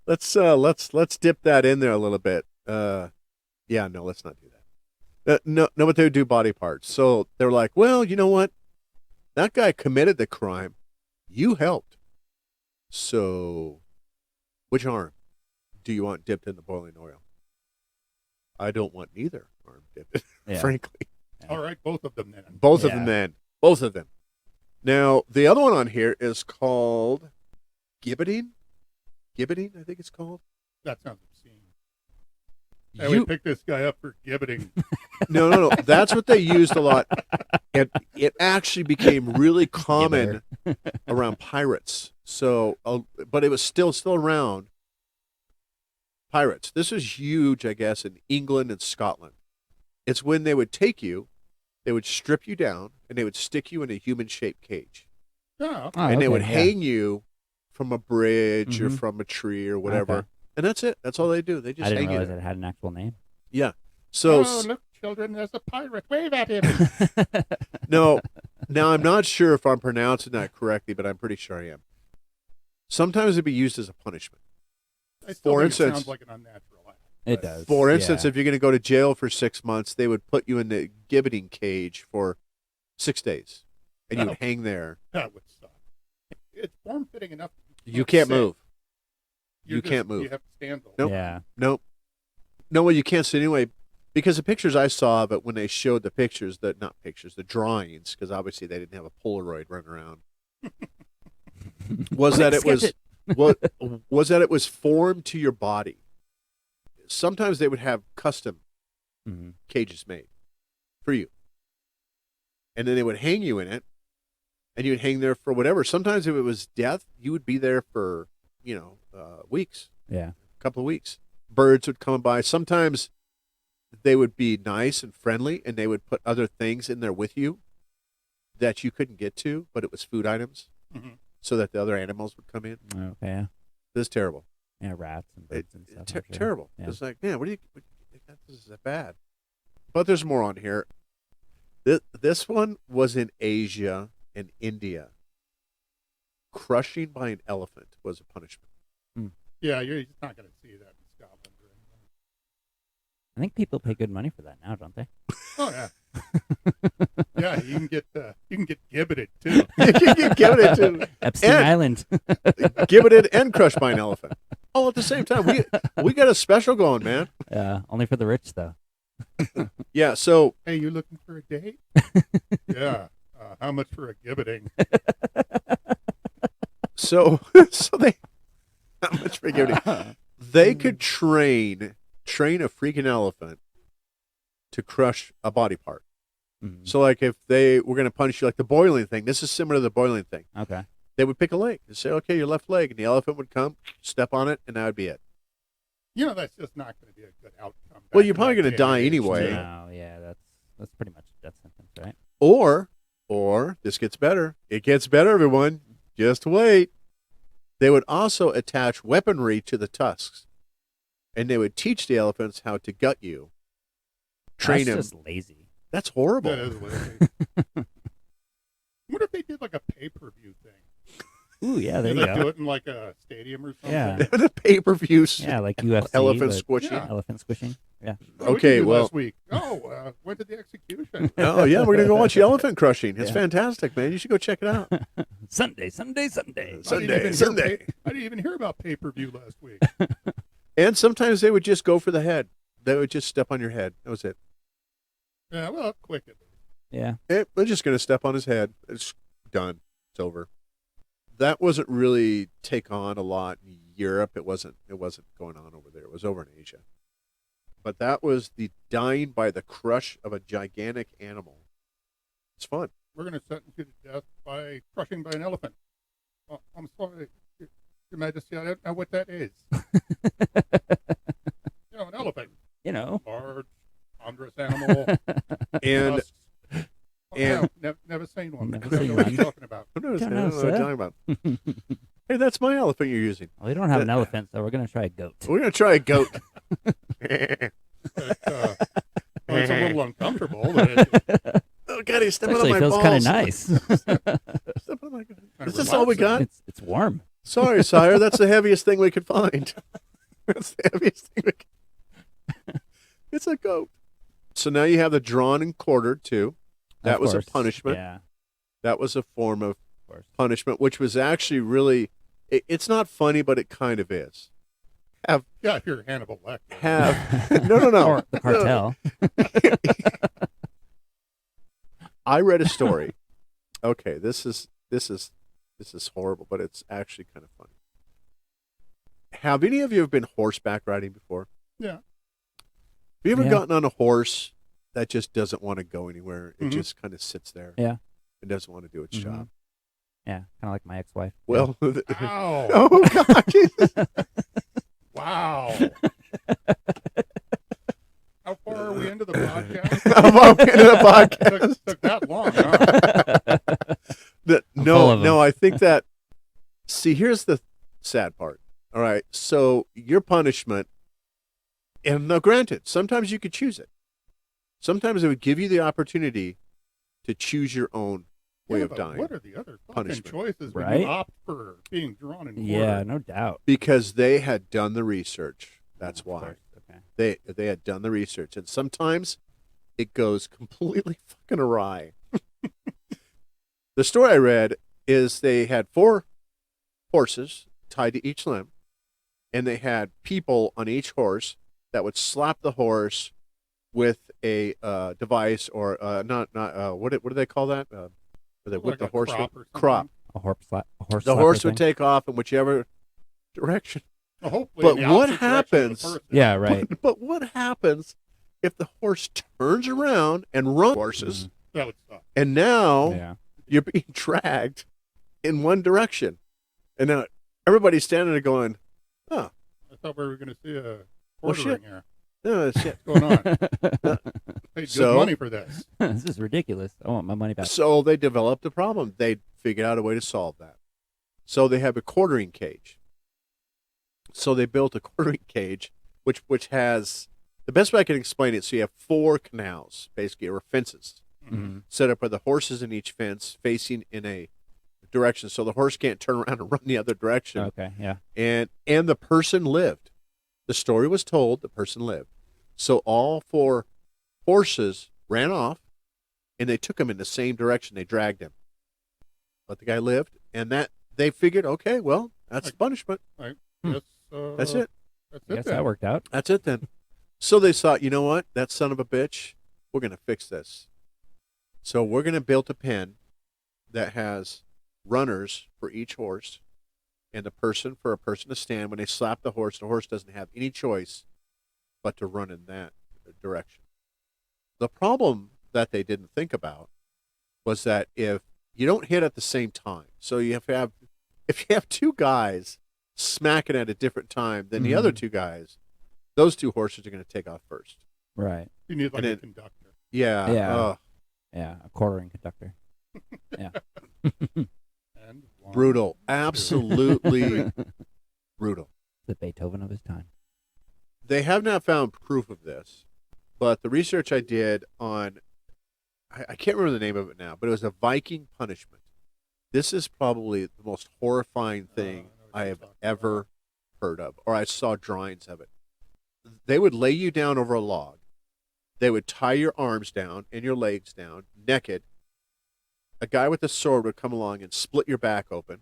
let's dip that in there a little bit. Yeah, no, let's not do that. No, but they would do body parts. So they're like, well, you know what? That guy committed the crime. You helped. So, which arm do you want dipped in the boiling oil? I don't want neither arm dipped, Yeah. frankly. All right, both of them then. Both of Yeah. them then. Both of them. Now, the other one on here is called gibbeting. Gibbeting, I think it's called. That sounds obscene. Hey, we You, picked this guy up for gibbeting. no. That's what they used a lot. It actually became really common around pirates. So, but it was still around pirates. This was huge, I guess, in England and Scotland. It's when they would take you, they would strip you down, and they would stick you in a human-shaped cage. Oh, Oh, And they okay, would yeah. hang you from a bridge or Mhm. from a tree or whatever. Okay. And that's it. That's all they do. They just I didn't hang you realize there. it had an actual name. Yeah. So oh, look, children, there's a pirate. Wave at him. no, now I'm not sure if I'm pronouncing that correctly, but I'm pretty sure I am. Sometimes it'd be used as a punishment. I still For think instance- it sounds like an unnatural act. It But- does. For instance, yeah. if you're going to go to jail for 6 months, they would put you in the gibbeting cage for 6 days, and you would Oh. hang there. That would suck. It's form fitting enough. that You can't sit. move. You're You just- can't move. You have to stand though. Nope. Yeah. Nope. No, well, you can't sit anyway, because the pictures I saw of it when they showed the pictures, the drawings, because obviously they didn't have a Polaroid running around, was that it Sketch was it. what was that it was formed to your body. Sometimes they would have custom Mhm. cages made for you, and then they would hang you in it, and you would hang there for whatever. Sometimes if it was death, you would be there for weeks. Yeah. A couple of weeks. Birds would come by. Sometimes they would be nice and friendly, and they would put other things in there with you that you couldn't get to, but it was food items, Mhm. so that the other animals would come in. Okay. Yeah. This is terrible. Yeah. Rats and birds and stuff. I'm sure. Terrible. Yeah. It's like, man, what do you think this is that bad? But there's more on here. This one was in Asia and India. Crushing by an elephant was a punishment. Yeah, you're just not going to see that in Scotland or anything. I think people pay good money for that now, don't they? Oh yeah. Yeah, you can get gibbeted too. You can give it to Epstein And- Island. gibbeted and crushed by an elephant all at the same time. We got a special going, man. Yeah, only for the rich though. Yeah. So Hey, you looking for a date? Yeah. How much for a gibbeting? so they how much for giving? They could train a freaking elephant to crush a body part. Mhm. So like if they were going to punish you, like the boiling thing, this is similar to the boiling thing. Okay. They would pick a leg and say, okay, your left leg, and the elephant would come, step on it, and that would be it. You know, that's just not going to be a good outcome. Well, back you're in probably that gonna day and die age, anyway. too. No, yeah, that's pretty much a death sentence, right? Or this gets better. It gets better, everyone. Just wait. They would also attach weaponry to the tusks, and they would teach the elephants how to gut you. Train them. That's just lazy. That's horrible. That is lazy. What if they did like a pay-per-view thing? Ooh, yeah, there Did you they do go. it in like a stadium or something? Yeah. the pay-per-view Yeah, like UFC. elephant but squishing. Yeah. Elephant squishing. Yeah. What did Okay, you do well- last week. Oh, went to the execution. Oh yeah, we're gonna go watch the elephant crushing. It's Yeah. fantastic, man. You should go check it out. Sunday. Sunday. I didn't even hear about pay-per-view last week. And sometimes they would just go for the head. They would just step on your head. That was it. Yeah, well, quick at least. Yeah. They're just gonna step on his head. It's done. It's over. That wasn't really take on a lot in Europe. It wasn't going on over there. It was over in Asia. But that was the dying by the crush of a gigantic animal. It's fun. We're going to sentence you to death by crushing by an elephant. Oh, I'm sorry, Your Majesty, I don't know what that is. You know, an elephant. You know. Large, ponderous animal. And tusks. Oh, and- no, never seen one. Never I don't seen know what one. you're talking about. I don't know Don't what know, I'm sir. talking about. Hey, that's my elephant you're using. Well, we don't have an elephant, so we're gonna try a goat. We're gonna try a goat. But, well, it's a little uncomfortable. But it Oh God, he's stepping on Actually, my feels balls. kind of nice. Stepping on my- kind Is of this all we relaxing. got? It's warm. Sorry, sire. That's the heaviest thing we could find. That's the heaviest thing we could. It's a goat. So now you have the drawn and quartered too. That Of was a course. punishment. Yeah, That was a form of of course. punishment, which was actually really. It's not funny, but it kind of is. Yeah, if you're Hannibal Lecter. Have no. Or the cartel. I read a story. Okay, this is horrible, but it's actually kind of funny. Have any of you been horseback riding before? Yeah. Have you ever Yeah. gotten on a horse that just doesn't want to go anywhere? It Mhm. just kind of sits there. Yeah. It doesn't want to do its Mhm. job. Yeah, kind of like my ex-wife. Well, Ow. oh God, Jesus. Wow. How far are we into the podcast? I'm on into the podcast. Took that long, huh? I'm full of 'em. No, I think that. See, here's the sad part. All right, so your punishment, and now granted, sometimes you could choose it. Sometimes it would give you the opportunity to choose your own way Yeah, of but dying. What are the other fucking Punishment. choices when Right? you opt for being drawn and Yeah, quartered? no doubt. Because they had done the research. That's Of why. course. Okay. They had done the research, and sometimes it goes completely fucking awry. The story I read is they had 4 horses tied to each limb, and they had people on each horse that would slap the horse with a device or what do they call that? With Like the a horse crop or crop. A horse The slapper horse would thing. take off in whichever direction. Well, hopefully But in the what opposite direction of the happens- person. Yeah, right. But what happens if the horse turns around and runs horses, That would suck. and now Yeah. you're being dragged in one direction, and now everybody's standing there going, "Oh, I thought we were going to see a Well, quartering shit. here. no, shit." What's going on? Paid good So- money for this. This is ridiculous. I want my money back. So they developed a problem. They figured out a way to solve that. So they have a quartering cage. So they built a quartering cage, which has the best way I can explain it. So you have 4 canals, basically, or fences, Mhm. set up with the horses in each fence facing in a direction, so the horse can't turn around and run the other direction. Okay, yeah. And the person lived. The story was told. The person lived. So all 4 horses ran off, and they took him in the same direction. They dragged him, but the guy lived, and that they figured, okay, well, that's the punishment. I Hmm. guess, That's it. That's I it guess then. that worked out. That's it then. So they thought, you know what? That son of a bitch, we're going to fix this. So we're going to build a pen that has runners for each horse and a person for a person to stand. When they slap the horse doesn't have any choice but to run in that direction. The problem that they didn't think about was that if you don't hit at the same time, so you have to have, if you have two guys smacking at a different time than the other two guys, those two horses are going to take off first. Right. You need like And a then- conductor. Yeah. Yeah. Yeah. A quartering conductor. Yeah. And one, Brutal. two. Absolutely brutal. The Beethoven of his time. They have not found proof of this, but the research I did on, I can't remember the name of it now, but it was a Viking punishment. This is probably the most horrifying thing I know what I you're have talking ever heard of, or I saw drawings of it. They would lay you down over a log. They would tie your arms down and your legs down, naked. A guy with a sword would come along and split your back open.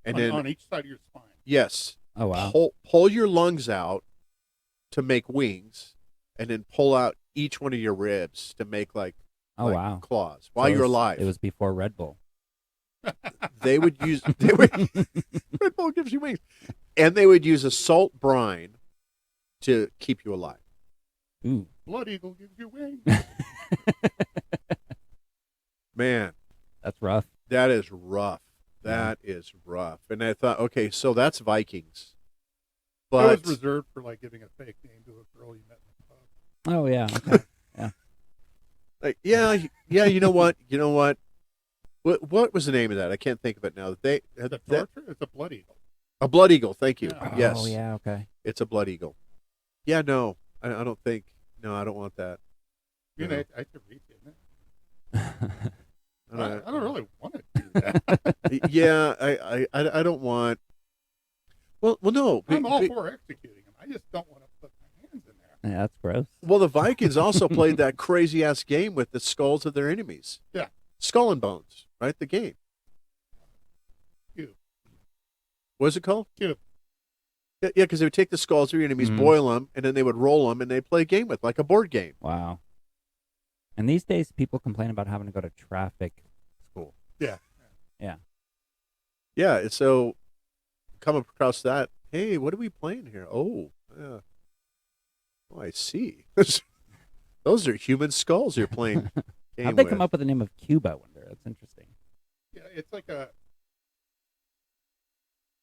And then, on each side of your spine. yes, Oh wow. pull your lungs out to make wings, and then pull out each one of your ribs to make like Wow. claws while So you're it was- alive. It was before Red Bull. They would Red Bull gives you wings, and they would use a salt brine to keep you alive. Ooh. Blood Eagle gives you wings. Man, That's rough. that is rough. That is rough. And I thought, okay, so that's Vikings, That but was reserved for like giving a fake name to a girl you met in the pub. Oh yeah. Okay. like, yeah, you know what, what was the name of that? I can't think of it now. The torture is a Blood Eagle. a blood eagle. Thank you. Yeah. Yes, Oh yeah. Okay. it's a blood eagle. Yeah, no, I don't think. No, I don't want that. You No. know, I could reach it. I don't- I don't really want to do that. yeah, I don't want. Well, no. I'm all for executing them. I just don't want to put my hands in there. Yeah, that's gross. Well, the Vikings also played that crazy ass game with the skulls of their enemies. Yeah. Skull and Bones, right? The game. Cube. What is it called? Cube. Yeah, because they would take the skulls of your enemies, Mhm. boil them, and then they would roll them, and they'd play a game with, like a board game. Wow. And these days, people complain about having to go to traffic school. Yeah. Yeah, and so come across that. Hey, what are we playing here? Oh, yeah. Oh, I see. Those are human skulls you're playing. Game How'd they with. come up with the name of Cube? I wonder. That's interesting. Yeah, it's like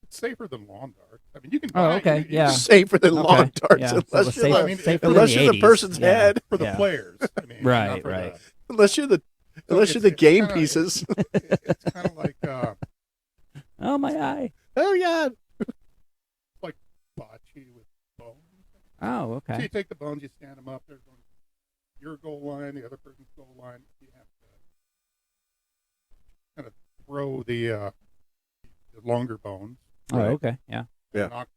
it's safer than lawn darts. I mean, you can Oh, buy okay, you- yeah. Safer than Okay, long darts, yeah, so unless it's you're safe- the, I mean, safer than unless the you're the 80s. person's Yeah. head, for the Yeah. players. I mean, Right, not for right. unless you're the So unless you're it's- the it's game kinda- pieces. It's kind of like Oh my eye. Oh yeah, bocce with bones. Oh, So you okay. take the bones, you stand them up. There's on your goal line, the other person's goal line. You have to kind of throw the longer bones. Oh, Right. okay. Yeah. Yeah. Knock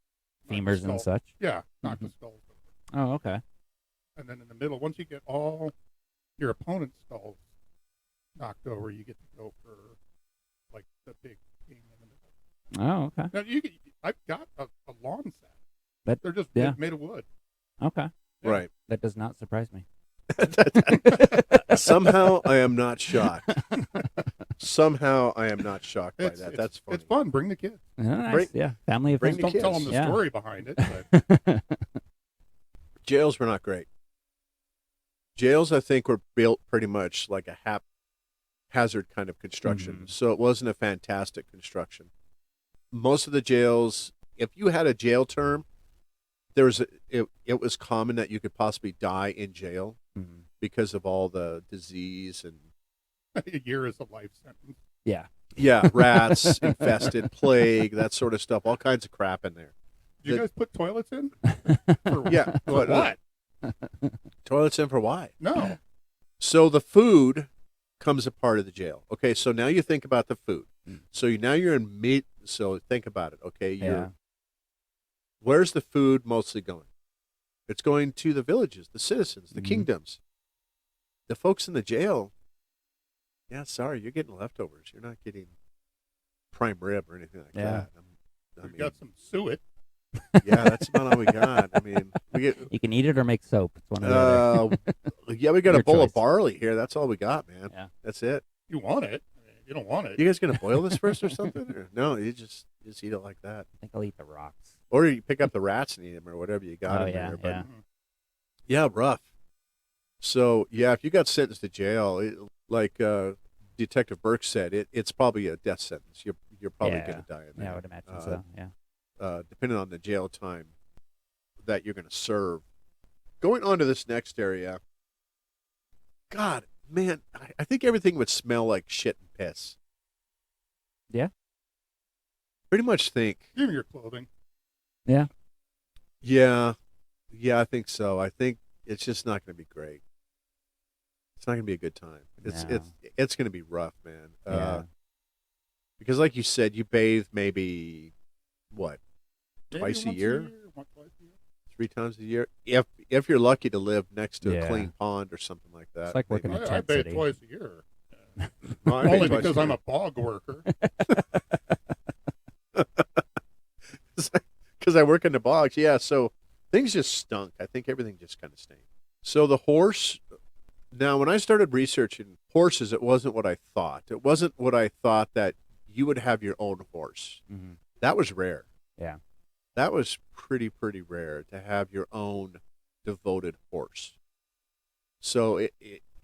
the Femurs and skull- such. Yeah, knock the Mhm. skulls over. Oh, okay. And then in the middle, once you get all your opponent's skulls knocked over, you get to go for like the big king in the middle. Oh, okay. Now I've got a lawn set. But- They're just yeah. made of wood. Okay. Yeah. right. That does not surprise me. Somehow I am not shocked. Somehow I am not shocked by that. That's funny. It's fun. Bring the kids. Oh, nice. Bring- Yeah. Family bring event. the Don't tell kids. them the Yeah. story behind it. But Jails were not great. Jails, I think, were built pretty much like a haphazard kind of construction. Mhm. So it wasn't a fantastic construction. Most of the jails, if you had a jail term, it was common that you could possibly die in jail Mhm. because of all the disease and a year is a life sentence. Yeah. yeah, rats, infested, plague, that sort of stuff, all kinds of crap in there. Did you The- guys put toilets in? For, Yeah, For what? Toilets in for why? No. So the food comes a part of the jail. Okay, so now you think about the food. Mm. So now you're in meat. So think about it. Okay, Yeah. Where's the food mostly going? It's going to the villages, the citizens, the Mhm. kingdoms. The folks in the jail, Yeah, sorry, you're getting leftovers. You're not getting prime rib or anything like Yeah. that. I We've mean, got some suet. yeah, that's about all we got. I mean, we get. You can eat it or make soap. It's one or the other. Yeah, we got a Your bowl choice. of barley here. That's all we got, man. Yeah. That's it. You want it? I mean, if you don't want it, You guys gonna boil this first or something? Or no, you just eat it like that, I think I'll eat the rocks. or you pick up the rats and eat them, or whatever you got Oh, in yeah, there. But yeah. yeah, rough. So yeah, if you got sentenced to jail, like Detective Burke said, it's probably a death sentence. You're probably Yeah. gonna die in there. Yeah, I would imagine so. Yeah. Depending on the jail time that you're going to serve. Going on to this next area, God, man, I think everything would smell like shit and piss. Yeah. Pretty much think, give me your clothing. Yeah. yeah, I think so. I think it's just not going to be great. It's not going to be a good time. No. It's going to be rough, man. Yeah. Because like you said, you bathe maybe, what, Maybe twice a once year? Twice a year. 3 times a year? If you're lucky to live next to a Yeah. clean pond or something like that. It's like working maybe. in I tent bathe city. twice a year. No, I bathe Only twice because a I'm year. a bog worker. Because I work in the bogs. Yeah, so things just stunk. I think everything just kind of stank. So the horse, now when I started researching horses, it wasn't what I thought. It wasn't what I thought that you would have your own horse. Mhm. That was rare. Yeah. That was pretty rare to have your own devoted horse. So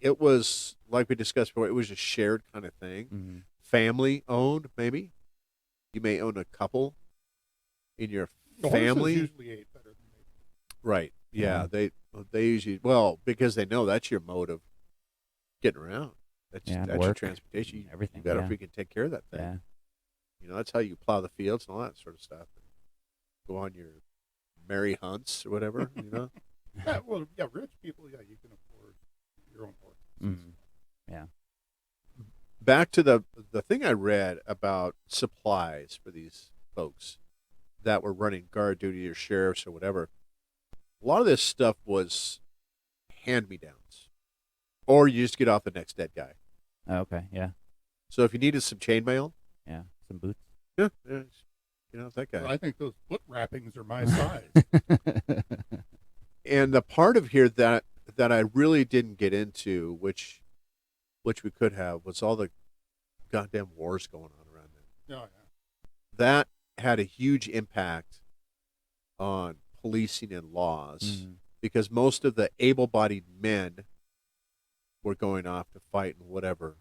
it was, like we discussed before, it was a shared kind of thing. Mhm. Family owned, maybe. You may own a couple in your The family. horses usually ate better than me. Right. Yeah. Yeah. They usually, well, because they know that's your mode of getting around. That's Yeah, your work, transportation. everything, You got to yeah. freaking take care of that thing. Yeah. You know, that's how you plow the fields and all that sort of stuff. Go on your merry hunts or whatever. You know. Yeah, well, yeah, rich people, yeah, you can afford your own horse. Mhm. Yeah. Back to the thing I read about supplies for these folks that were running guard duty or sheriffs or whatever. A lot of this stuff was hand-me-downs, or you just get off the next dead guy. Oh, okay. Yeah. So if you needed some chainmail, Yeah. Some boots. yeah, get off that guy. I think those foot wrappings are my size. And the part of here that I really didn't get into, which we could have, was all the goddamn wars going on around there. Yeah, That had a huge impact on policing and laws Mhm. because most of the able-bodied men were going off to fight in whatever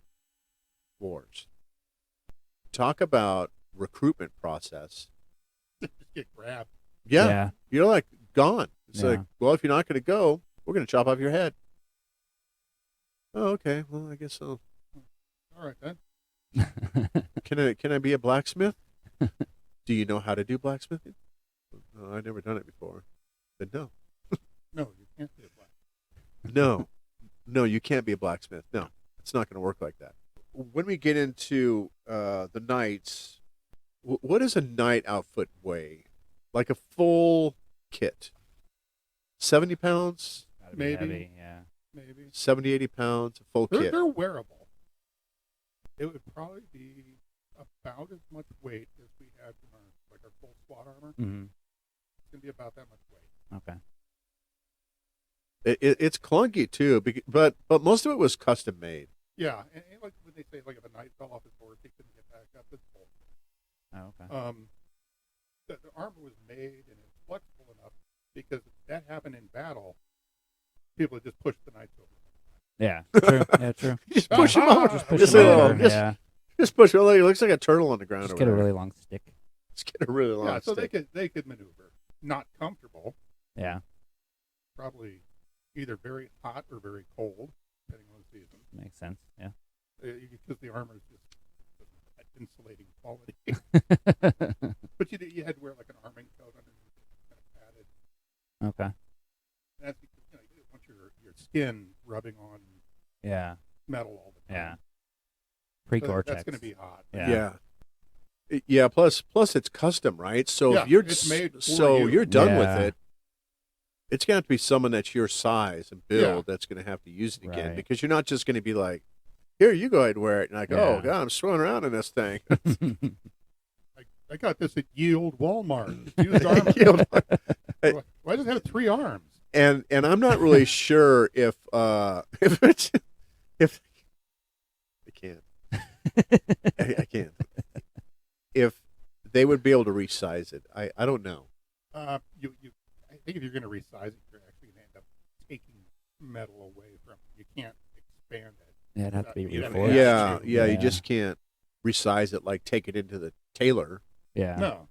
wars. Talk about recruitment process. Just get grabbed. Yeah, Yeah. you're like gone. It's Yeah. like, well, if you're not going to go, we're going to chop off your head. Oh, okay. Well, I guess so. All right, then. Can I be a blacksmith? Do you know how to do blacksmithing? No, I've never done it before. Then no. No, you can't be a black. No, you can't be a blacksmith. No, it's not going to work like that. When we get into the nights, what does a night outfit weigh? Like a full kit? 70 pounds? Gotta be Maybe. heavy. Yeah. Maybe. 70, 80 pounds, a full kit. They're wearable. It would probably be about as much weight as we had from our full SWAT armor. Mm-hmm. It's gonna be about that much weight. Okay. It's clunky too, but most of it was custom made. Yeah, and like when they say, like, if a knight fell off his horse, he couldn't get back up. It's bullshit. Oh, okay. The armor was made and it's flexible enough because if that happened in battle, people would just push the knights over. Yeah. True. Yeah. True. Just push him Ah, out. Just push Just, them uh, over. just- Yeah. Just push him. It looks like a turtle on the ground. Just over get a there. really long stick. Just get a really long Yeah, so stick. they could maneuver. Not comfortable. Yeah. Probably either very hot or very cold, depending on the season. Makes sense. Yeah. Because the armor is just that insulating quality. But you had to wear like an arming coat underneath it, kind of padded. Okay. And that's because you don't want your skin rubbing on Yeah. metal all the Yeah. time. Pre-Gore-Tex. That's going to be hot. Yeah. Yeah. Plus it's custom, right? So Yeah, if you're it's made for so you. you're done Yeah. with it, it's going to have to be someone that's your size and build Yeah. that's going to have to use it again Right. because you're not just going to be like, here, you go ahead and wear it. And I go, Yeah. oh, God, I'm swimming around in this thing. I got this at Yield Walmart. It's used armor. You know, Why does it have 3 arms? and I'm not really sure if it's, if I can't. I can't. If they would be able to resize it. I don't know. I think if you're going to resize it, you're actually going to end up taking metal away from it. You can't expand it. Yeah, it'd have to be You'd have to reinforced. ask Yeah, you. you just can't resize it, like take it into the tailor. Yeah. No.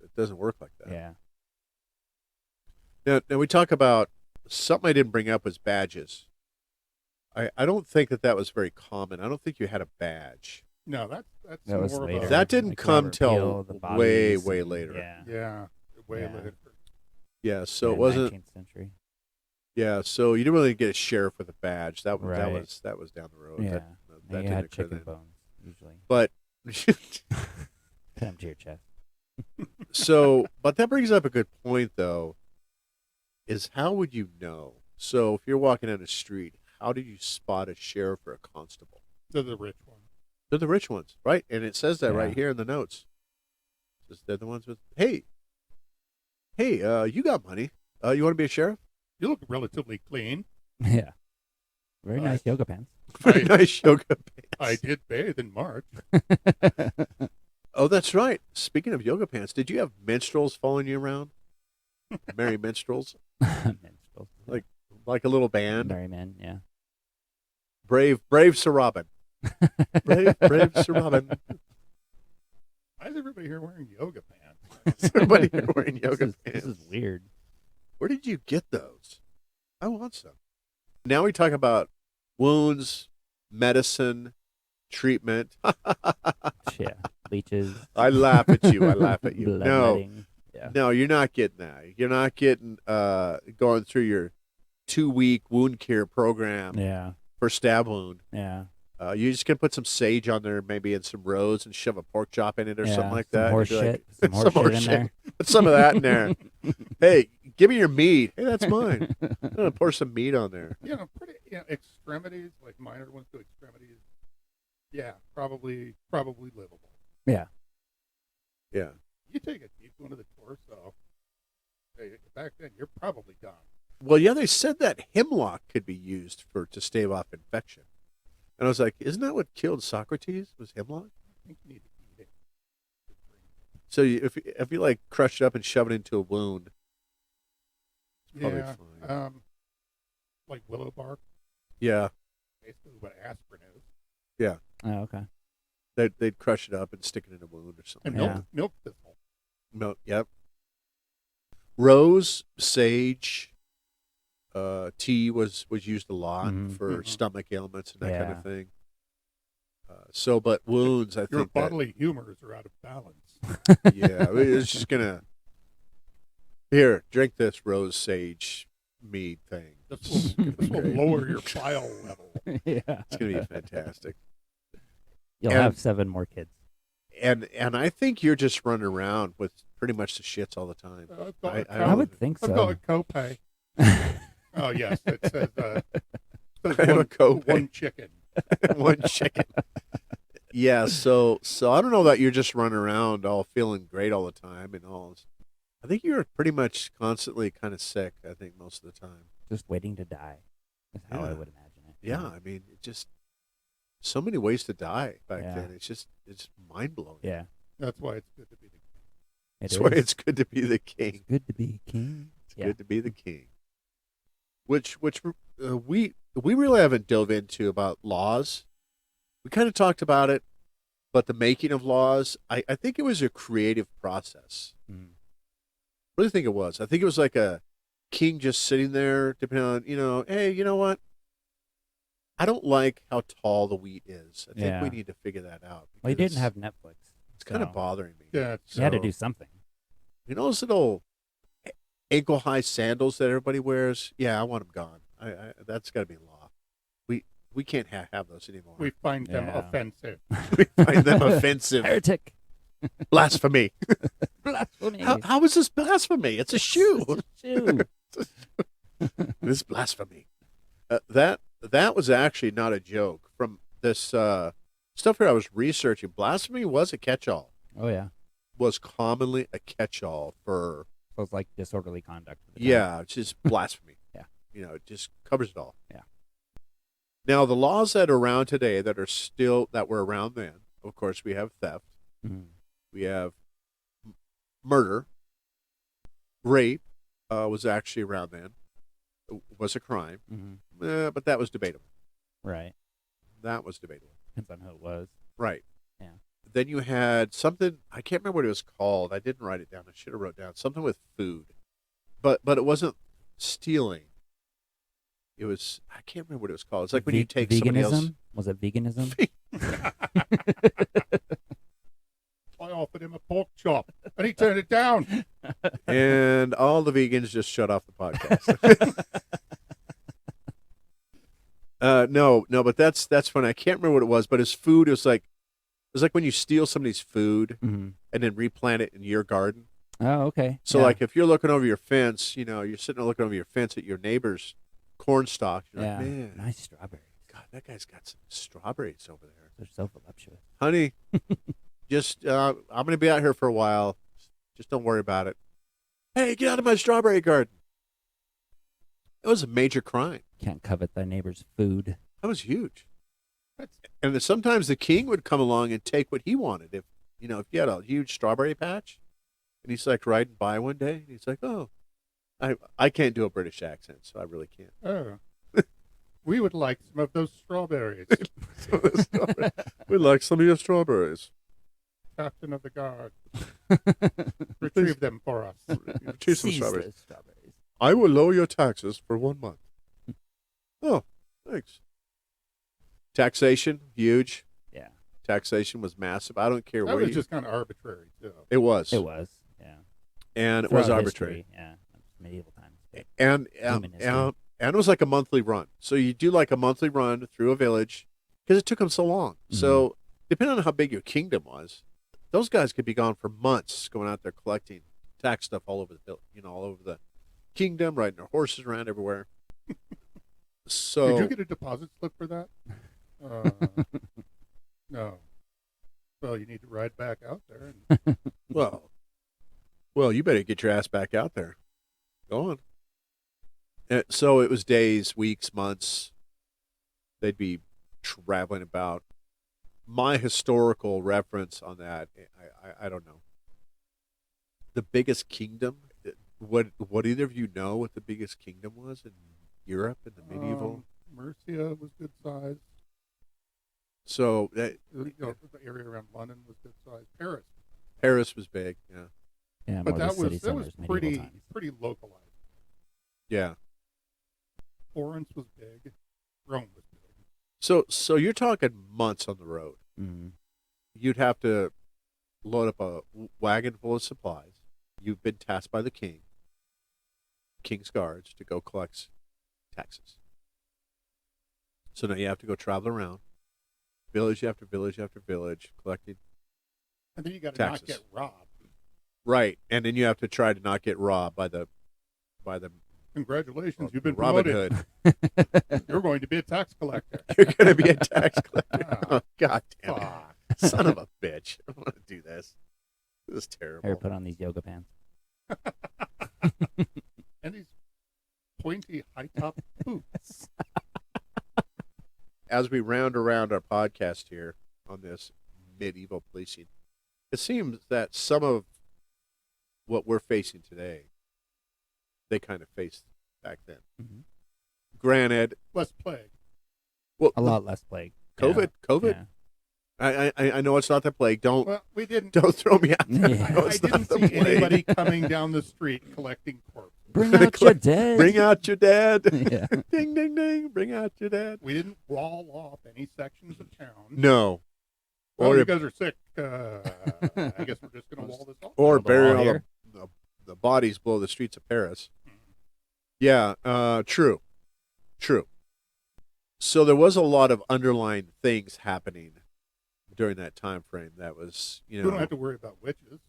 It doesn't work like that. Yeah. Now we talk about something I didn't bring up was badges. I don't think that was very common. I don't think you had a badge. No, that's That was more later. of a That didn't Like come Robert till Peel, the way, bodies, way and- later. Yeah. yeah, way Yeah. later. Yeah, so Yeah, it wasn't. 19th century. Yeah, so you didn't really get a sheriff with a badge. That Right. that was down the road. Yeah. That And you didn't had occur chicken then. bones usually. But Put them to your chest. but that brings up a good point though. Is how would you know? So if you're walking down the street, how do you spot a sheriff or a constable? They're the rich one. They're the rich ones, right? And it says that right Yeah. here in the notes. It says they're the ones with hey, you got money. You want to be a sheriff? You look relatively clean. Yeah. Very nice yoga pants. Very nice yoga pants. I did bathe in March. Oh, that's right. Speaking of yoga pants, did you have minstrels following you around? Merry minstrels, Minstrels. like a little band. Merry men, yeah. Brave Sir Robin. Brave Sir Robin. Why is everybody here wearing yoga pants? Somebody here wearing yoga This pants. is weird. Where did you get those? I want some. Now we talk about wounds, medicine, treatment. Yeah. Leeches. I laugh at you. I laugh at you. Bloodletting. Yeah. No, you're not getting that. You're not getting going through your 2-week wound care program Yeah. for stab wound. Yeah. You just gonna put some sage on there, maybe, and some rose, and shove a pork chop in it or Yeah, something like some that. horse You'd be shit. Some horse shit in there. Put some of that in there. Hey, give me your meat. Hey, that's mine. I'm gonna pour some meat on there. Extremities, like minor ones to extremities. Yeah, probably livable. Yeah. Yeah. You take a deep one to the torso. Hey, back then, you're probably done. Well, yeah, they said that hemlock could be used to stave off infection, and I was like, isn't that what killed Socrates? Was hemlock? I think you need to eat it. So if you like crush it up and shove it into a wound, it's probably Yeah, fine. like willow bark, Yeah, basically what aspirin is. Oh, okay. they'd crush it up and stick it in a wound or something. And Yeah. milk thistle. Yep. Rose, sage, tea was used a lot Mhm. for Mhm. stomach ailments and that kind Yeah. of thing. But wounds, I Your think that, bodily humors are out of balance. yeah, it's just gonna here, drink this rose sage mead thing. This will lower your bile level. Yeah. It's gonna be fantastic. You'll And- have 7 more kids. And I think you're just running around with pretty much the shits all the time. I've got a I I co- would think I've so. got a copay. Oh yes, it says, I have a copay. one chicken. One chicken. Yeah, so I don't know that you're just running around all feeling great all the time and all. I think you're pretty much constantly kind of sick. I think most of the time. Just waiting to die. That's how I Yeah. would imagine it. Yeah, I mean, it just so many ways to die back Yeah. then. It's mind blowing. Yeah. That's why it's good to be the king. It That's why is. it's good to be the It's king. good to be king. It's Yeah. good to be the king. Which we really haven't dove into about laws. We kind of talked about it, but the making of laws, I think it was a creative process. Mm. I really think it was. I think it was like a king just sitting there, depending on, hey, you know what? I don't like how tall the wheat is. I think Yeah. we need to figure that out. Well, he because didn't have Netflix. It's kind of so bothering me. Yeah, it's, He had to So- do something. You know those little ankle-high sandals that everybody wears? Yeah, I want them gone. That's got to be law. We can't have those anymore. we find them Yeah. offensive. We find them offensive. Heretic. Blasphemy. Blasphemy. How is this blasphemy? It's a shoe. Shoe. This blasphemy. That was actually not a joke. From this stuff here I was researching, blasphemy was a catch-all. Oh yeah. Was commonly a catch-all for So it's like disorderly conduct. For the time. yeah, it's just blasphemy. Yeah. It just covers it all. Yeah. Now the laws that are around today that were around then, of course, we have theft, Mhm. we have murder, rape was actually around then, was a crime, Mhm. but that was debatable. Right. That was debatable. Depends on who it was. Right. Yeah. Then you had something, I can't remember what it was called. I didn't write it down. I should have wrote down something with food. But it wasn't stealing. It was, I can't remember what it was called. It's like when you take somebody else. Veganism? Was it veganism? I offered him a pork chop, and he turned it down. And all the vegans just shut off the podcast. No, but that's funny. I can't remember what it was, but his food was like when you steal somebody's food Mhm. and then replant it in your garden. Oh, okay. So Yeah. like if you're looking over your fence, you're sitting there looking over your fence at your neighbor's corn stalk. You're yeah, like, man, nice strawberries. God, that guy's got some strawberries over there. They're so voluptuous. Honey, just I'm going to be out here for a while. Just don't worry about it. Hey, get out of my strawberry garden. It was a major crime. Can't covet thy neighbor's food. That was huge. That's And then sometimes the king would come along and take what he wanted. If you had a huge strawberry patch, and he's like riding by one day, and he's like, "Oh, I can't do a British accent, so I really can't." oh. We would like some of those strawberries, We'd like some of your strawberries. Captain of the Guard. Retrieve them for us. Choose some Seize strawberries. those strawberries. I will lower your taxes for 1 month. Oh, thanks. Taxation, huge. Yeah, Taxation was massive. I don't care That where was just kind of arbitrary, too. It was. it was. Yeah, And it was Throughout arbitrary. history, yeah, medieval times. But And Human history. and it was like a monthly run. So you do like a monthly run through a village because it took them so long. So depending on how big your kingdom was, those guys could be gone for months going out there collecting tax stuff all over all over the kingdom, riding their horses around everywhere. So Did you get a deposit slip for that? No. Well, you need to ride back out there. And well, you better get your ass back out there. Go on. So it was days, weeks, months. They'd be traveling about. My historical reference on that, I don't know. The biggest kingdom. What either of you know what the biggest kingdom was in Europe in the medieval? Mercia was good size. So The area around London was good size. Paris was big. Yeah. yeah, But more that the city was centers, medieval pretty times. pretty localized. Yeah. Florence was big. Rome was big. So you're talking months on the road. Mhm. You'd have to load up a wagon full of supplies. You've been tasked by the king's guards, to go collect taxes. So now you have to go travel around, village after village after village, collecting. And then you got to not Taxes. get robbed. Right, and then you have to try to not get robbed by the Congratulations, you've been Robin promoted. Hood. You're going to be a tax collector. You're going to be a tax collector. Ah, Oh, God damn it. Fuck. Son of a bitch. I don't want to do this. This is Or terrible. put on these yoga pants. And these pointy high top boots. As we round around our podcast here on this medieval policing, it seems that some of what we're facing today, they kind of faced back then. Mhm. Granted, Less plague. well, A lot less plague. COVID. Yeah. I know it's not the plague. Don't Well, we didn't. throw me out there. Yeah. I know I it's not didn't the see plague. anybody coming down the street collecting corpses. Bring out your dead. Bring out your dad. Yeah. Ding ding ding. Bring out your dad. We didn't wall off any sections of town. No. Oh, Or you guys are sick. I guess we're just going to wall this off. or Build a bury wall all here. the bodies below the streets of Paris. Yeah, true. So there was a lot of underlying things happening during that time frame. That was, We don't have to worry about witches.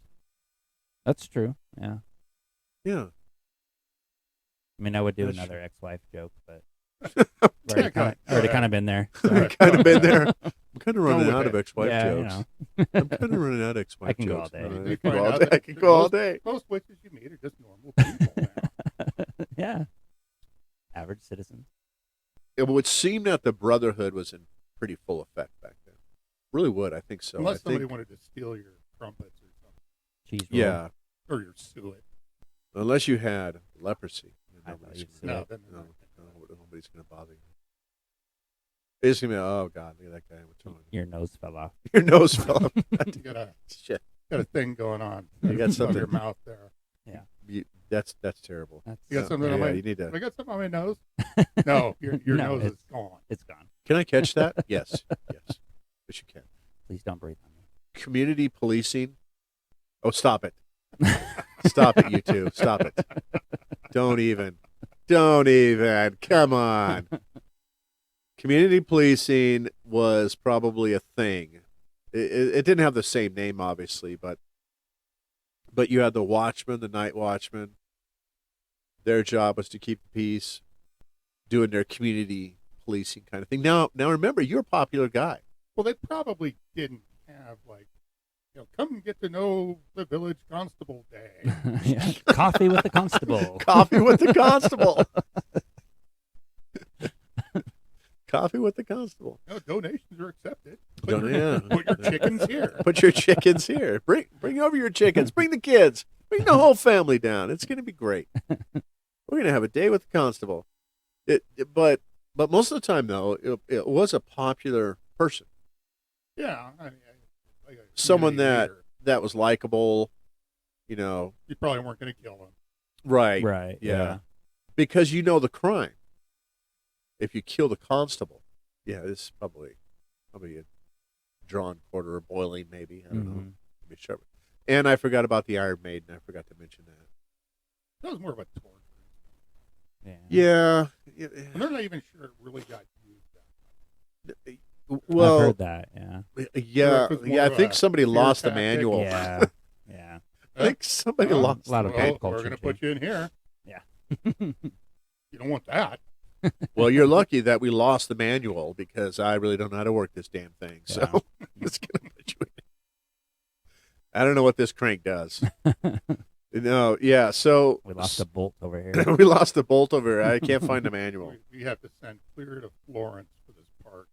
That's true. Yeah. yeah. I mean, I would do That's another ex-wife joke, but Already kind of been there. I've kind of been there. I'm kind of running with out of it. ex-wife Yeah, jokes. I'm kind of running out of ex-wife I can go jokes. all day. I You can find go all out day. that I can go all most- day. Most witches you meet are just normal people now. Yeah. Average citizen. It would seem that the brotherhood was in pretty full effect back then. Really would, I think so. Unless I somebody think, wanted to steal your trumpets or something, Cheese roll. yeah, or your suet. unless you had leprosy. I thought Nobody's you'd gonna- say No, then nobody's going to bother you. It's going to be, oh, God, look at that guy. What's wrong? Your nose fell off. Your nose fell off. you got Shit. a thing going on. You got above something. your mouth there. That's terrible. That's, You got something Yeah, on my? you need to. I got something on my nose. No, your No, nose is it's- gone. It's gone. Can I catch that? Yes. Yes. Yes, you can. Please don't breathe on me. Community policing. Oh, stop it. Stop it, you two. Stop it. Don't even. Come on. Community policing was probably a thing. It didn't have the same name, obviously, but you had the watchman, the night watchman. Their job was to keep the peace, doing their community policing kind of thing. Now remember, you're a popular guy. Well, they probably didn't have come get to know the village constable day. Yeah. Coffee with the constable. Coffee with the constable. Coffee with the constable. Donations are accepted. Yeah. Put your chickens here. Put your chickens here. Bring over your chickens. Bring the kids. Bring the whole family down. It's going to be great. We're going to have a day with the constable. But most of the time, though, it was a popular person. Yeah, I mean, like a Someone community leader. that was likable, You probably weren't going to kill them. right. Right. Yeah. Because you know the crime. If you kill the constable, yeah, this is probably a drawn quarter or boiling, maybe. I don't know. Mhm. Maybe sharp. And I forgot about the Iron Maiden. I forgot to mention that. That was more of a torture. Yeah. Yeah. And they're not even sure it really got used that much. Well, I've heard that. Yeah. yeah. It was more Yeah. I of think a somebody fear lost the tactic. manual. Yeah. Yeah. I think somebody Well, lost a lot of the pop manual. culture we're going to too. put you in here. Yeah. You don't want that. Well, you're lucky that we lost the manual because I really don't know how to work this damn thing. So it's going to put you in. I don't know what this crank does. No, yeah. So We lost a bolt over here. we lost the bolt over here. I can't find the manual. We have to send clear to Florence for this part.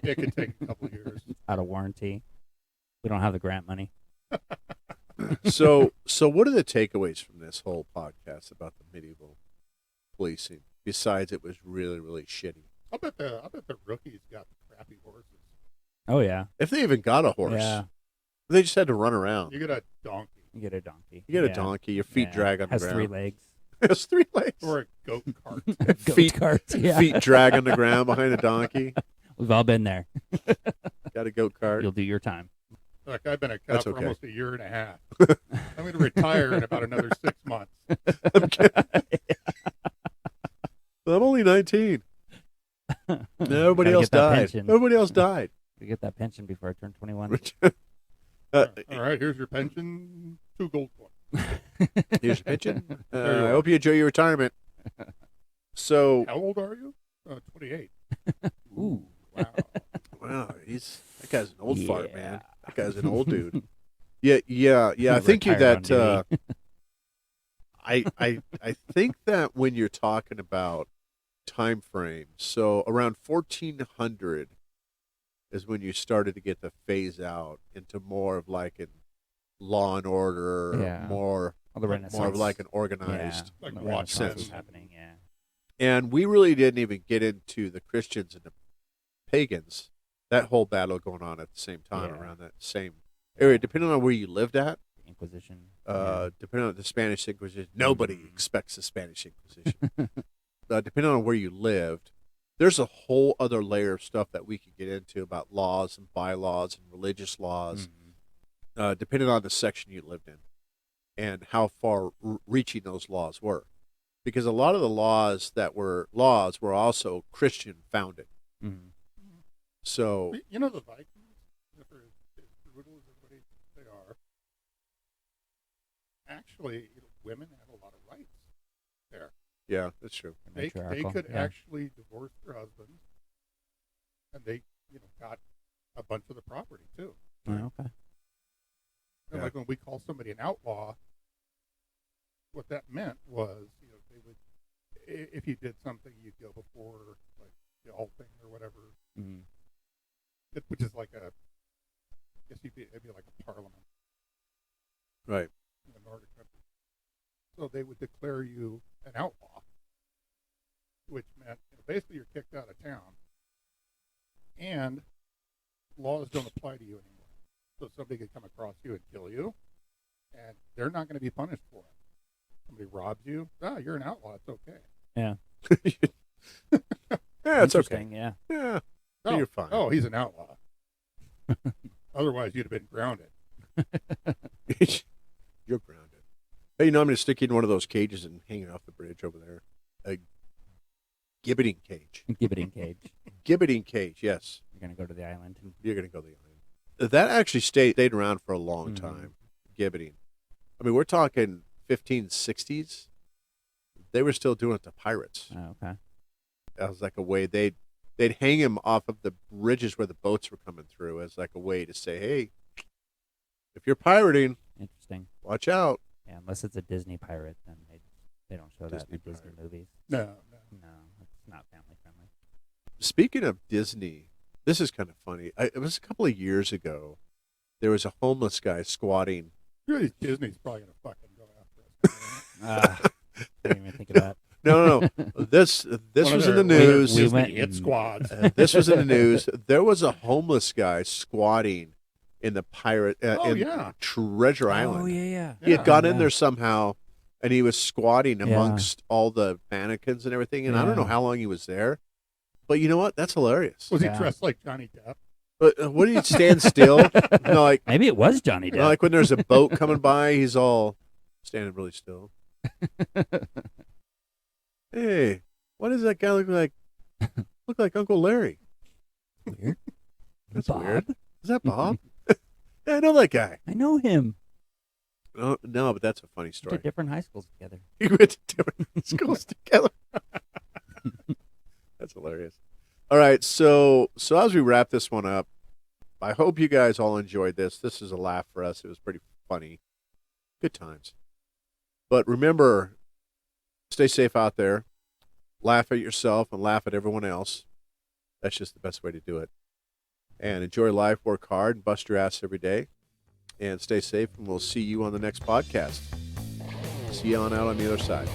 It could take a couple of years. Out of warranty. We don't have the grant money. So what are the takeaways from this whole podcast about the medieval policing? Besides, it was really, really shitty. I bet the rookies got crappy horses. Oh yeah. If they even got a horse, Yeah. they just had to run around. You get a donkey You get a donkey. You get a Yeah. donkey. Your feet Yeah. drag on the Has ground. 3 legs. It has 3 legs. or a goat cart. Goat Feet- cart. Yeah. Feet drag on the ground behind a donkey. We've all been there. Got a goat cart. You'll do your time. Look, I've been a cop That's for okay. almost a year and a half. I'm going to retire in about another 6 months. I'm kidding. I'm only 19. Everybody Gotta else get that died. pension. Everybody else died. We get that pension before I turn 21. All right, here's your pension, 2 gold coins. Here's your pension. There you I are. hope you enjoy your retirement. So, How old are you? 28. Ooh. Wow. wow, that guy's an old fart, Yeah. man. That guy's an old dude. Yeah. I think Retired that on duty. I think that when you're talking about time frames, so around 1400 is when you started to get the phase out into more of like an law and order, Yeah. more All the Renaissance. more of like an organized. Yeah. Like the Watchmen. Renaissance was happening. Yeah. And we really didn't even get into the Christians and the pagans. That whole battle going on at the same time Yeah. around that same area, depending on where you lived at. Inquisition. Depending on the Spanish Inquisition, nobody Mhm. expects the Spanish Inquisition. Depending on where you lived, there's a whole other layer of stuff that we could get into about laws and bylaws and religious laws, Mhm. depending on the section you lived in and how far reaching those laws were. Because a lot of the laws were also Christian founded. Mhm. So, You know the Vikings, if they're as brutal as everybody thinks they are, actually, women have a lot of rights there. Yeah, that's true. They Matriarchal, could yeah. actually divorce their husbands, and they got a bunch of the property too. Oh, okay. And Yeah. like when we call somebody an outlaw, what that meant was they would, if you did something, you'd go before like the all thing or whatever, Mm. which is like I guess it'd be like a parliament Right. in the Nordic country. So they would declare you an outlaw, which meant basically you're kicked out of town, and laws don't apply to you anymore. So somebody could come across you and kill you, and they're not going to be punished for it. Somebody robs you, you're an outlaw. It's okay. Yeah. Yeah, it's okay. Interesting, yeah. Yeah. Oh, You're fine. Oh, he's an outlaw. Otherwise, you'd have been grounded. You're grounded. Hey, I'm going to stick you in one of those cages and hang it off the bridge over there. A gibbeting cage. Gibbeting cage. Gibbeting cage, yes. You're gonna go to the island. You're going to go to the island. That actually stayed around for a long Mhm. time, gibbeting. I mean, we're talking 1560s. They were still doing it to pirates. Oh, okay. That was like a way they'd hang him off of the bridges where the boats were coming through as like a way to say, hey, if you're pirating, Interesting. watch out. Yeah, unless it's a Disney pirate, then they don't show that in Disney the Disney pirate. movies. No. No, it's not family friendly. Speaking of Disney, this is kind of funny. It was a couple of years ago. There was a homeless guy squatting. Really, Disney's probably going to fucking go after us. I didn't even think of that. No. This One was of in the their news. we Disney went hit and- squads. This was in the news. There was a homeless guy squatting in the pirate Oh, in yeah. Treasure Island. Oh yeah. He had Yeah. got in Yeah. there somehow, and he was squatting Yeah. amongst all the mannequins and everything. And I don't know Yeah. how long he was there, but you know what? That's hilarious. Was he Yeah. dressed like Johnny Depp? But what do you stand still? Like Maybe it was Johnny Depp. like when there's a boat coming by, he's all standing really still. Hey, what does that guy look like? Look like Uncle Larry. Weird. That's Bob? weird. Is that Bob? Yeah, I know that guy. I know him. No, but that's a funny We story. did different high schools together. We went to different schools together. That's hilarious. All right, so as we wrap this one up, I hope you guys all enjoyed this. This is a laugh for us. It was pretty funny. Good times. But remember, stay safe out there. Laugh at yourself and laugh at everyone else. That's just the best way to do it. And enjoy life, work hard, and bust your ass every day. And stay safe, and we'll see you on the next podcast. See you on out on the other side.